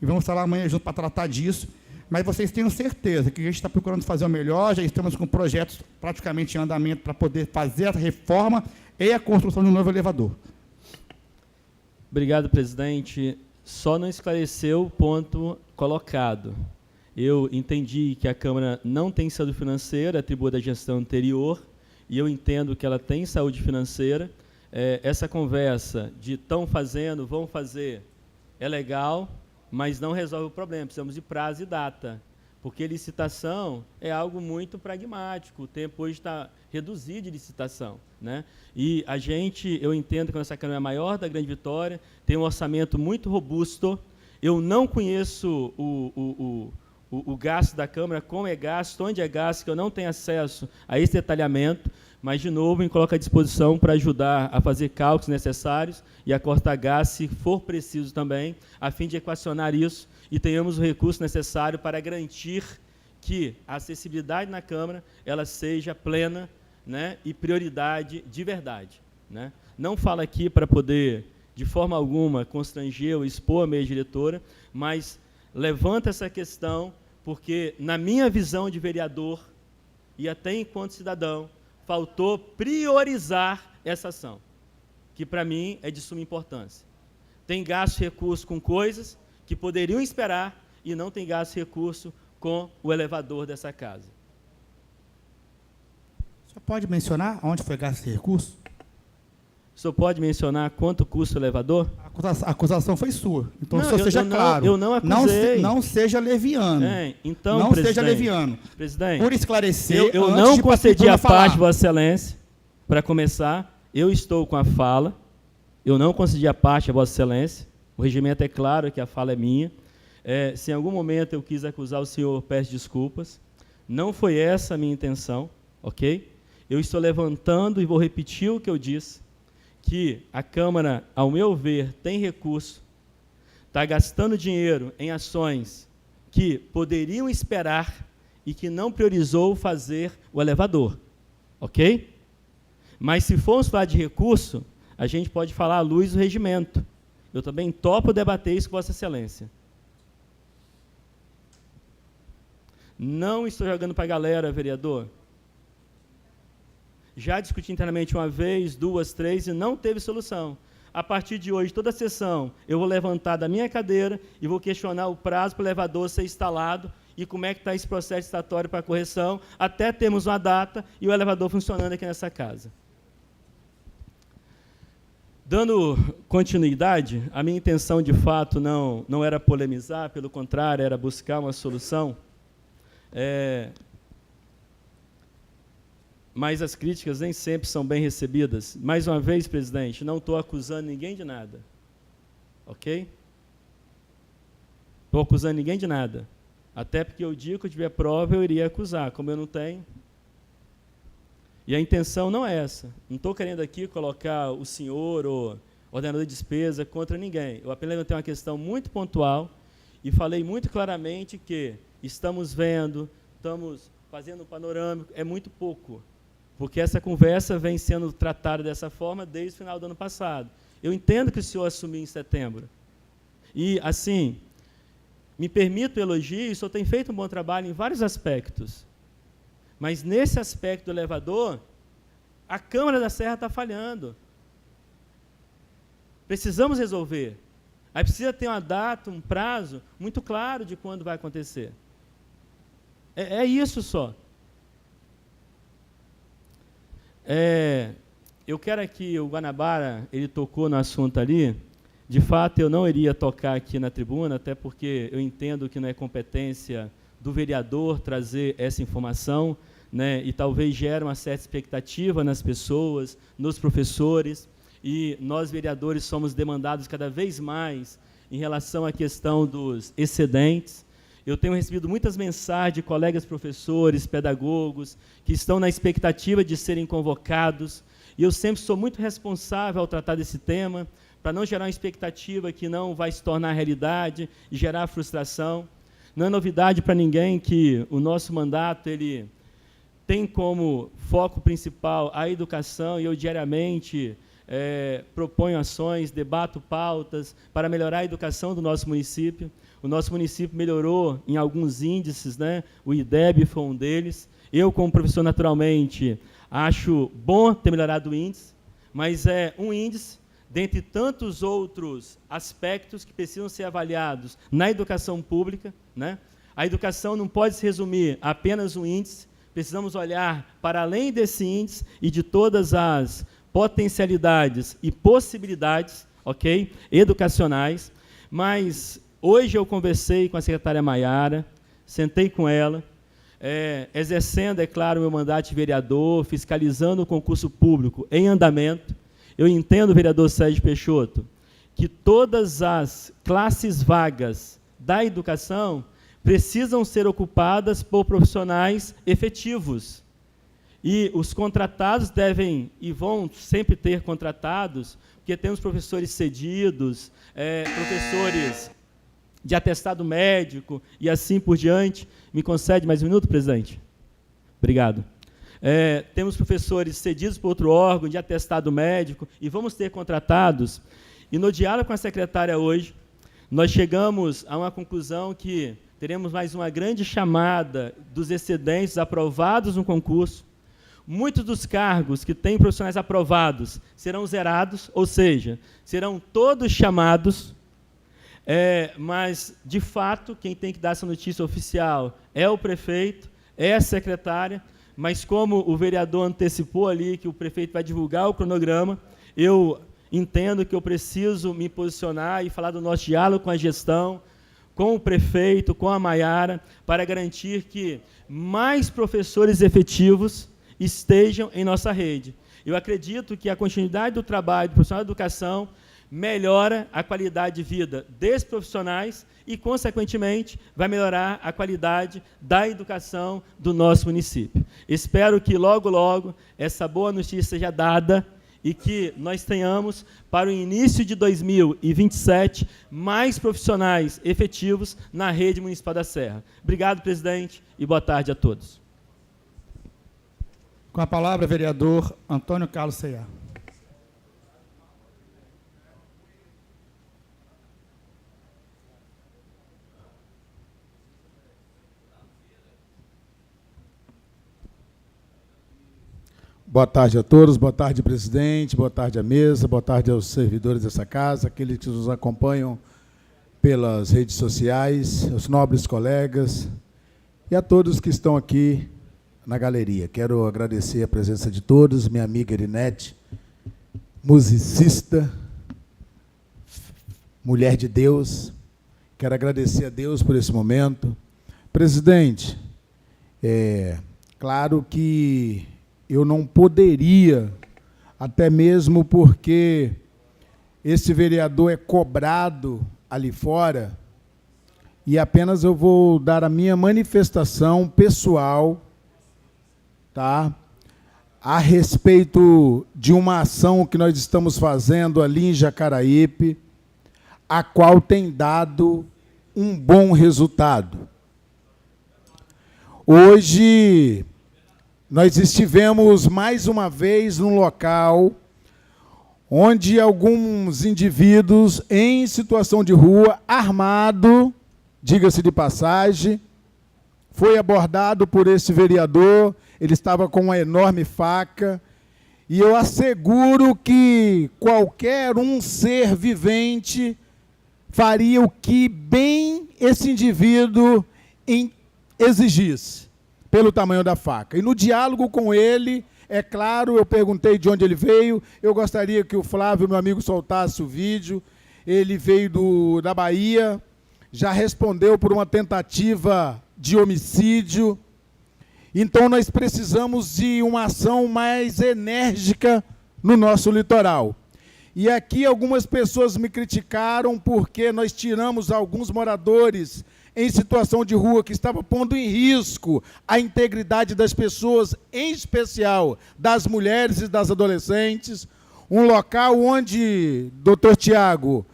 e vamos estar lá amanhã junto para tratar disso. Mas vocês tenham certeza que a gente está procurando fazer o melhor, já estamos com projetos praticamente em andamento para poder fazer a reforma e a construção de um novo elevador. Obrigado, presidente. Só não esclareceu o ponto colocado. Eu entendi que a Câmara não tem saúde financeira, atribuída à gestão anterior, e eu entendo que ela tem saúde financeira. Essa conversa de estão fazendo, vão fazer, é legal, mas não resolve o problema. Precisamos de prazo e data, porque licitação é algo muito pragmático. O tempo hoje está reduzido de licitação, né? E a gente, eu entendo que a nossa Câmara é a maior da Grande Vitória, tem um orçamento muito robusto. Eu não conheço o gasto da Câmara, como é gasto, onde é gasto, que eu não tenho acesso a esse detalhamento, mas, de novo, me coloco à disposição para ajudar a fazer cálculos necessários e a cortar gás, se for preciso também, a fim de equacionar isso e tenhamos o recurso necessário para garantir que a acessibilidade na Câmara ela seja plena, né, e prioridade de verdade, né? Não falo aqui para poder, de forma alguma, constranger ou expor a minha diretora, mas levanta essa questão porque, na minha visão de vereador, e até enquanto cidadão, faltou priorizar essa ação, que para mim é de suma importância. Tem gasto recurso com coisas que poderiam esperar e não tem gasto recurso com o elevador dessa casa. O senhor pode mencionar onde foi gasto esse recurso? O senhor pode mencionar quanto custa o elevador? A acusação foi sua. Então, Não, o senhor seja claro. Eu não acusei. Não seja leviano. Então, não seja leviano. Presidente, por esclarecer, eu não concedi a parte, Vossa Excelência. Para começar, eu estou com a fala. Eu não concedi a parte a Vossa Excelência. O regimento é claro que a fala é minha. Se em algum momento eu quis acusar o senhor, peço desculpas. Não foi essa a minha intenção, ok? Eu estou levantando e vou repetir o que eu disse, que a Câmara, ao meu ver, tem recurso, está gastando dinheiro em ações que poderiam esperar e que não priorizou fazer o elevador, ok? Mas se formos falar de recurso, a gente pode falar à luz do regimento. Eu também topo debater isso com Vossa Excelência. Não estou jogando para a galera, vereador. Já discuti internamente uma vez, duas, três, e não teve solução. A partir de hoje, toda a sessão, eu vou levantar da minha cadeira e vou questionar o prazo para o elevador ser instalado e como é que está esse processo estatório para correção, até termos uma data e o elevador funcionando aqui nessa casa. Dando continuidade, a minha intenção, de fato, não era polemizar, pelo contrário, era buscar uma solução. Mas as críticas nem sempre são bem recebidas. Mais uma vez, presidente, não estou acusando ninguém de nada. Ok? Estou acusando ninguém de nada. Até porque eu digo que eu tiver prova, eu iria acusar. Como eu não tenho. E a intenção não é essa. Não estou querendo aqui colocar o senhor ou ordenador de despesa contra ninguém. Eu apenas tenho uma questão muito pontual e falei muito claramente que estamos vendo, estamos fazendo um panorâmico, é muito pouco. Porque essa conversa vem sendo tratada dessa forma desde o final do ano passado. Eu entendo que o senhor assumiu em setembro. E, assim, me permito o elogio, o senhor tem feito um bom trabalho em vários aspectos. Mas, nesse aspecto do elevador, a Câmara da Serra está falhando. Precisamos resolver. Aí precisa ter uma data, um prazo muito claro de quando vai acontecer. É isso só. Eu quero aqui, o Guanabara, ele tocou no assunto ali. De fato, eu não iria tocar aqui na tribuna, até porque eu entendo que não é competência do vereador trazer essa informação, né, e talvez gere uma certa expectativa nas pessoas, nos professores, e nós, vereadores, somos demandados cada vez mais em relação à questão dos excedentes. Eu tenho recebido muitas mensagens de colegas professores, pedagogos, que estão na expectativa de serem convocados, e eu sempre sou muito responsável ao tratar desse tema, para não gerar uma expectativa que não vai se tornar realidade e gerar frustração. Não é novidade para ninguém que o nosso mandato ele tem como foco principal a educação, e eu diariamente proponho ações, debato pautas para melhorar a educação do nosso município. O nosso município melhorou em alguns índices, né? O IDEB foi um deles. Eu, como professor, naturalmente, acho bom ter melhorado o índice, mas é um índice dentre tantos outros aspectos que precisam ser avaliados na educação pública, né? A educação não pode se resumir a apenas um índice, precisamos olhar para além desse índice e de todas as potencialidades e possibilidades, ok, educacionais. Mas hoje eu conversei com a secretária Maiara, sentei com ela, exercendo, é claro, o meu mandato de vereador, fiscalizando o concurso público em andamento. Eu entendo, vereador Sérgio Peixoto, que todas as classes vagas da educação precisam ser ocupadas por profissionais efetivos. E os contratados devem e vão sempre ter contratados, porque temos professores cedidos, professores de atestado médico e assim por diante. Me concede mais um minuto, presidente? Obrigado. Temos professores cedidos por outro órgão, de atestado médico, e vamos ter contratados. E no diálogo com a secretária hoje, nós chegamos a uma conclusão que teremos mais uma grande chamada dos excedentes aprovados no concurso. Muitos dos cargos que têm profissionais aprovados serão zerados, ou seja, serão todos chamados, mas, de fato, quem tem que dar essa notícia oficial é o prefeito, é a secretária, mas como o vereador antecipou ali que o prefeito vai divulgar o cronograma, eu entendo que eu preciso me posicionar e falar do nosso diálogo com a gestão, com o prefeito, com a Maiara, para garantir que mais professores efetivos estejam em nossa rede. Eu acredito que a continuidade do trabalho do profissional de educação melhora a qualidade de vida desses profissionais e, consequentemente, vai melhorar a qualidade da educação do nosso município. Espero que, logo, logo, essa boa notícia seja dada e que nós tenhamos, para o início de 2027, mais profissionais efetivos na rede municipal da Serra. Obrigado, presidente, e boa tarde a todos. Com a palavra, vereador Antônio Carlos Ceia. Boa tarde a todos, boa tarde, presidente, boa tarde à mesa, boa tarde aos servidores dessa casa, aqueles que nos acompanham pelas redes sociais, os nobres colegas e a todos que estão aqui na galeria. Quero agradecer a presença de todos, minha amiga Erinete, musicista, mulher de Deus. Quero agradecer a Deus por esse momento. Presidente, claro que eu não poderia, até mesmo porque esse vereador é cobrado ali fora, e apenas eu vou dar a minha manifestação pessoal, tá, a respeito de uma ação que nós estamos fazendo ali em Jacaraípe, a qual tem dado um bom resultado. Hoje nós estivemos mais uma vez num local onde alguns indivíduos em situação de rua, armado, diga-se de passagem, foi abordado por esse vereador, ele estava com uma enorme faca, e eu asseguro que qualquer um ser vivente faria o que bem esse indivíduo exigisse, pelo tamanho da faca. E no diálogo com ele, é claro, eu perguntei de onde ele veio, eu gostaria que o Flávio, meu amigo, soltasse o vídeo. Ele veio da Bahia, já respondeu por uma tentativa de homicídio. Então, nós precisamos de uma ação mais enérgica no nosso litoral. E aqui algumas pessoas me criticaram porque nós tiramos alguns moradores em situação de rua que estava pondo em risco a integridade das pessoas, em especial das mulheres e das adolescentes, um local onde, doutor Tiago,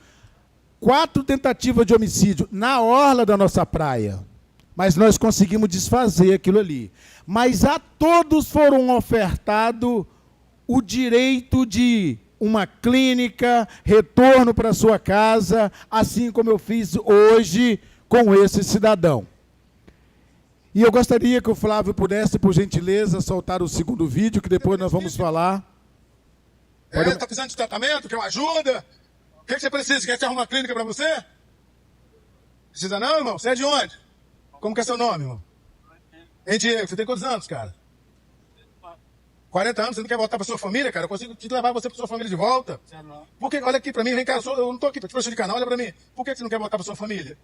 4 tentativas de homicídio na orla da nossa praia, mas nós conseguimos desfazer aquilo ali. Mas a todos foram ofertado o direito de uma clínica, retorno para sua casa, assim como eu fiz hoje com esse cidadão. E eu gostaria que o Flávio pudesse, por gentileza, soltar o segundo vídeo, que depois nós vamos falar. Está precisando de tratamento? Quer uma ajuda? O que você precisa? Quer que arrume uma clínica para você? Precisa não, irmão? Você é de onde? Como que é seu nome, irmão? Hein, Diego? Você tem quantos anos, cara? 40 anos? Você não quer voltar para sua família, cara? Eu consigo te levar você para sua família de volta. Por que? Olha aqui para mim, vem cá, eu não estou aqui para te prejudicar, não. Olha para mim. Por que você não quer voltar para sua família?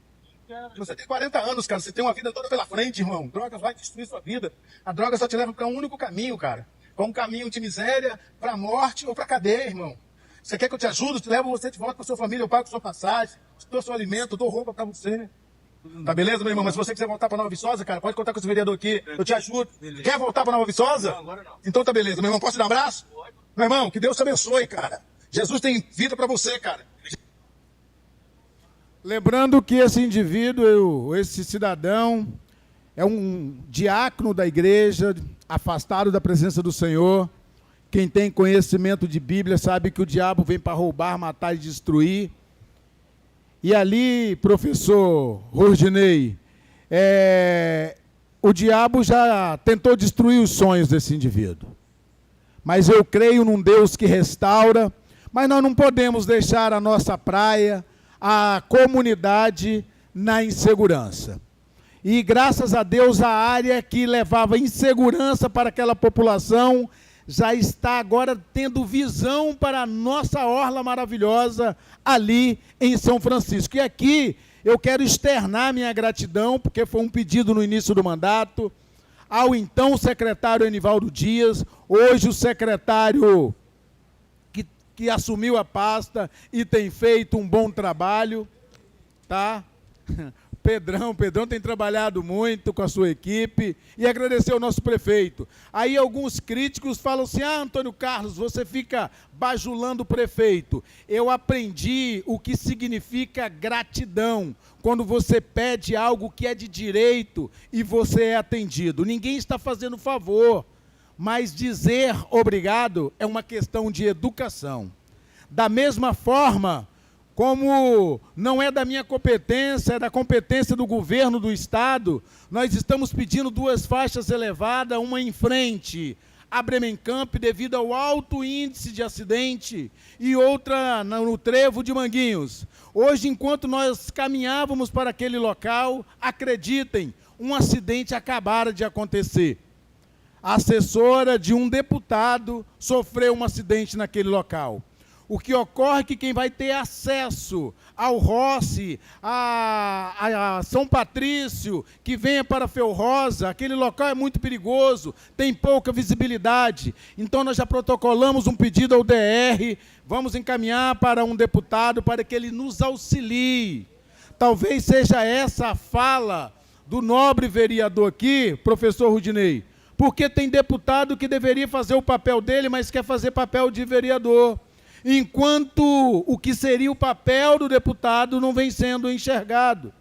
Você tem 40 anos, cara. Você tem uma vida toda pela frente, irmão. Droga vai destruir sua vida. A droga só te leva para um único caminho, cara. Para um caminho de miséria, para a morte ou para a cadeia, irmão. Você quer que eu te ajude? Eu te levo você de volta para sua família. Eu pago sua passagem, te dou seu alimento, dou roupa para você. Tá beleza, meu irmão? Mas se você quiser voltar para Nova Viçosa, cara, pode contar com esse vereador aqui. Eu te ajudo. Quer voltar para Nova Viçosa? Não, agora não. Então tá beleza. Meu irmão, posso te dar um abraço? Pode. Meu irmão, que Deus te abençoe, cara. Jesus tem vida para você, cara. Lembrando que esse indivíduo, esse cidadão, é um diácono da igreja, afastado da presença do Senhor. Quem tem conhecimento de Bíblia sabe que o diabo vem para roubar, matar e destruir. E ali, professor Rudinei, o diabo já tentou destruir os sonhos desse indivíduo. Mas eu creio num Deus que restaura, mas nós não podemos deixar a nossa praia, a comunidade, na insegurança. E graças a Deus a área que levava insegurança para aquela população já está agora tendo visão para a nossa orla maravilhosa ali em São Francisco. E aqui eu quero externar minha gratidão, porque foi um pedido no início do mandato, ao então secretário Enivaldo Dias, hoje o secretário que assumiu a pasta e tem feito um bom trabalho, tá? Pedrão tem trabalhado muito com a sua equipe, e agradecer ao nosso prefeito. Aí alguns críticos falam assim, Antônio Carlos, você fica bajulando o prefeito. Eu aprendi o que significa gratidão, quando você pede algo que é de direito e você é atendido. Ninguém está fazendo favor, mas dizer obrigado é uma questão de educação. Da mesma forma, como não é da minha competência, é da competência do governo do Estado, nós estamos pedindo 2 faixas elevadas, uma em frente a Bremencamp, devido ao alto índice de acidente, e outra no trevo de Manguinhos. Hoje, enquanto nós caminhávamos para aquele local, acreditem, um acidente acabara de acontecer. A assessora de um deputado sofreu um acidente naquele local. O que ocorre é que quem vai ter acesso ao Rossi, a São Patrício, que venha para Felrosa, aquele local é muito perigoso, tem pouca visibilidade. Então, nós já protocolamos um pedido ao DR, vamos encaminhar para um deputado para que ele nos auxilie. Talvez seja essa a fala do nobre vereador aqui, professor Rudinei, porque tem deputado que deveria fazer o papel dele, mas quer fazer papel de vereador, enquanto o que seria o papel do deputado não vem sendo enxergado.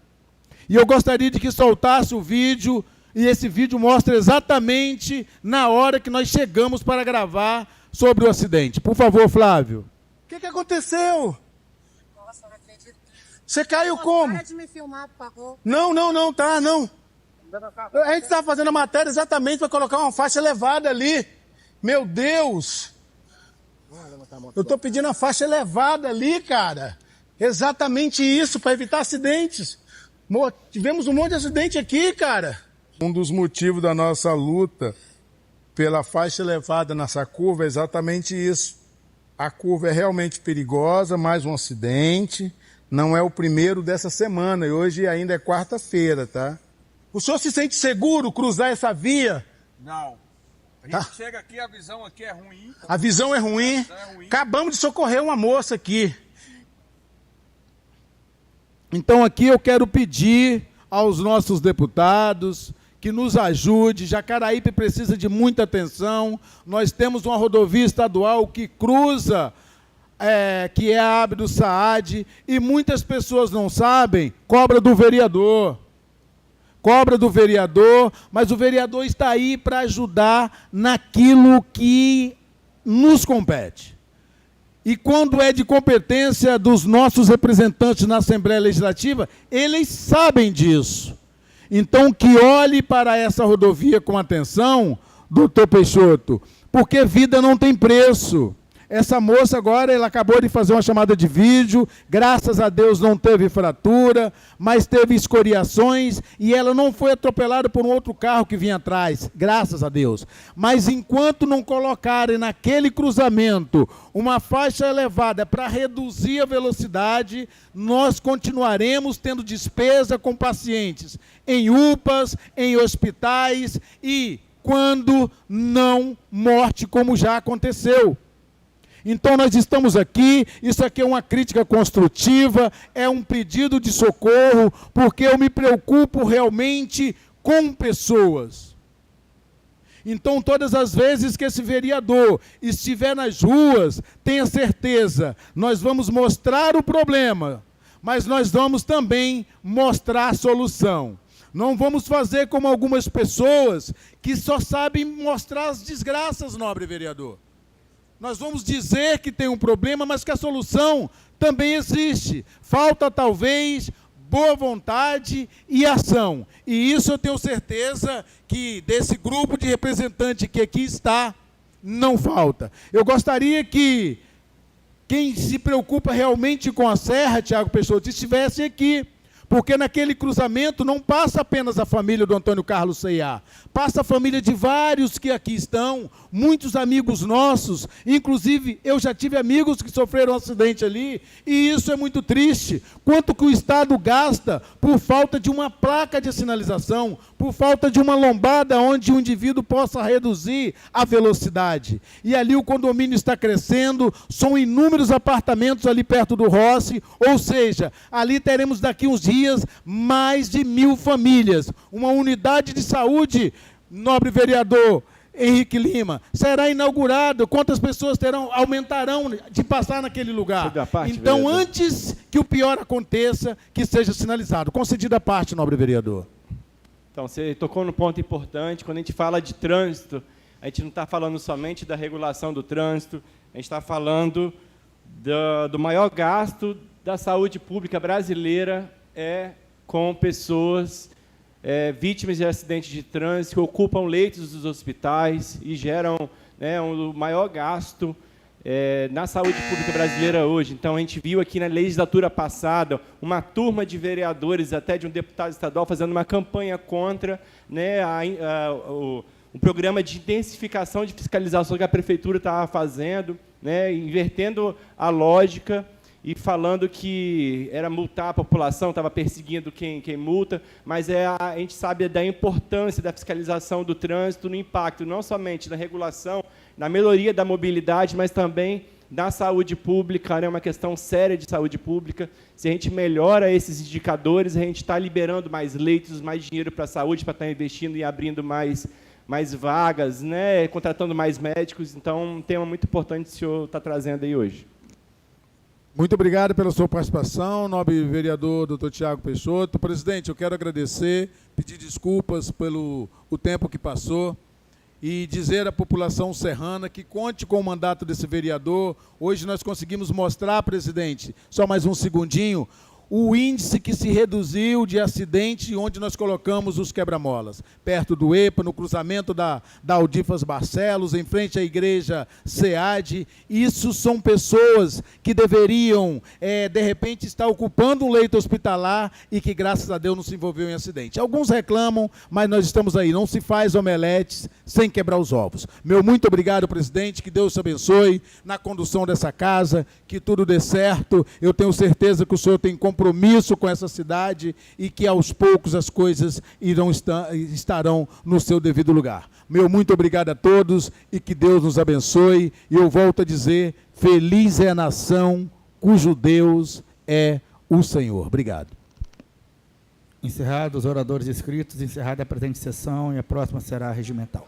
E eu gostaria de que soltasse o vídeo, e esse vídeo mostra exatamente na hora que nós chegamos para gravar sobre o acidente. Por favor, Flávio. O que aconteceu? Nossa, não acredito. Você caiu como? Para de me filmar, por favor. Não. A gente estava fazendo a matéria exatamente para colocar uma faixa elevada ali. Meu Deus! Eu estou pedindo a faixa elevada ali, cara. Exatamente isso, para evitar acidentes. Tivemos um monte de acidente aqui, cara. Um dos motivos da nossa luta pela faixa elevada nessa curva é exatamente isso. A curva é realmente perigosa, mais um acidente. Não é o primeiro dessa semana, e hoje ainda é quarta-feira, tá? O senhor se sente seguro cruzar essa via? Não. A gente chega aqui, a visão aqui é ruim. A visão é ruim. Acabamos de socorrer uma moça aqui. Então aqui eu quero pedir aos nossos deputados que nos ajude. Jacaraípe precisa de muita atenção. Nós temos uma rodovia estadual que cruza, que é a Abdo Saad, e muitas pessoas não sabem, cobra do vereador, mas o vereador está aí para ajudar naquilo que nos compete. E quando é de competência dos nossos representantes na Assembleia Legislativa, eles sabem disso. Então, que olhe para essa rodovia com atenção, doutor Peixoto, porque vida não tem preço. Essa moça agora, ela acabou de fazer uma chamada de vídeo, graças a Deus não teve fratura, mas teve escoriações, e ela não foi atropelada por um outro carro que vinha atrás, graças a Deus. Mas enquanto não colocarem naquele cruzamento uma faixa elevada para reduzir a velocidade, nós continuaremos tendo despesa com pacientes em UPAs, em hospitais, e quando não morte, como já aconteceu. Então nós estamos aqui, isso aqui é uma crítica construtiva, é um pedido de socorro, porque eu me preocupo realmente com pessoas. Então, todas as vezes que esse vereador estiver nas ruas, tenha certeza, nós vamos mostrar o problema, mas nós vamos também mostrar a solução. Não vamos fazer como algumas pessoas que só sabem mostrar as desgraças, nobre vereador. Nós vamos dizer que tem um problema, mas que a solução também existe. Falta, talvez, boa vontade e ação. E isso eu tenho certeza que desse grupo de representantes que aqui está, não falta. Eu gostaria que quem se preocupa realmente com a Serra, Tiago Peixoto, estivesse aqui. Porque naquele cruzamento não passa apenas a família do Antônio Carlos C.A., passa a família de vários que aqui estão, muitos amigos nossos, inclusive eu já tive amigos que sofreram um acidente ali, e isso é muito triste. Quanto que o Estado gasta por falta de uma placa de sinalização, por falta de uma lombada onde o indivíduo possa reduzir a velocidade. E ali o condomínio está crescendo, são inúmeros apartamentos ali perto do Rossi, ou seja, ali teremos daqui uns dias mais de 1.000 famílias. Uma unidade de saúde, nobre vereador Henrique Lima, será inaugurado. Quantas pessoas aumentarão de passar naquele lugar? Então, vereador, antes que o pior aconteça, que seja sinalizado. Concedida a parte, nobre vereador. Então, você tocou num ponto importante. Quando a gente fala de trânsito, a gente não está falando somente da regulação do trânsito, a gente está falando do maior gasto da saúde pública brasileira com pessoas vítimas de acidentes de trânsito, que ocupam leitos dos hospitais e geram o maior gasto na saúde pública brasileira hoje. Então, a gente viu aqui na legislatura passada uma turma de vereadores, até de um deputado estadual, fazendo uma campanha contra o programa de intensificação de fiscalização que a prefeitura estava fazendo, invertendo a lógica e falando que era multar a população, estava perseguindo quem multa, mas a gente sabe da importância da fiscalização do trânsito no impacto, não somente na regulação, na melhoria da mobilidade, mas também na saúde pública. É uma questão séria de saúde pública. Se a gente melhora esses indicadores, a gente está liberando mais leitos, mais dinheiro para a saúde, para estar investindo e abrindo mais vagas, contratando mais médicos. Então, um tema muito importante que o senhor está trazendo aí hoje. Muito obrigado pela sua participação, nobre vereador Dr. Tiago Peixoto. Presidente, eu quero agradecer, pedir desculpas pelo tempo que passou e dizer à população serrana que conte com o mandato desse vereador. Hoje nós conseguimos mostrar, presidente, só mais um segundinho, o índice que se reduziu de acidente onde nós colocamos os quebra-molas, perto do EPA, no cruzamento da Aldifas Barcelos, em frente à igreja SEAD. Isso são pessoas que deveriam, de repente, estar ocupando um leito hospitalar e que, graças a Deus, não se envolveu em acidente. Alguns reclamam, mas nós estamos aí. Não se faz omeletes sem quebrar os ovos. Meu muito obrigado, presidente, que Deus te abençoe na condução dessa casa, que tudo dê certo. Eu tenho certeza que o senhor tem compromisso com essa cidade e que aos poucos as coisas estarão no seu devido lugar. Meu muito obrigado a todos e que Deus nos abençoe. E eu volto a dizer, feliz é a nação cujo Deus é o Senhor. Obrigado. Encerrados os oradores inscritos, encerrada a presente sessão e a próxima será regimental.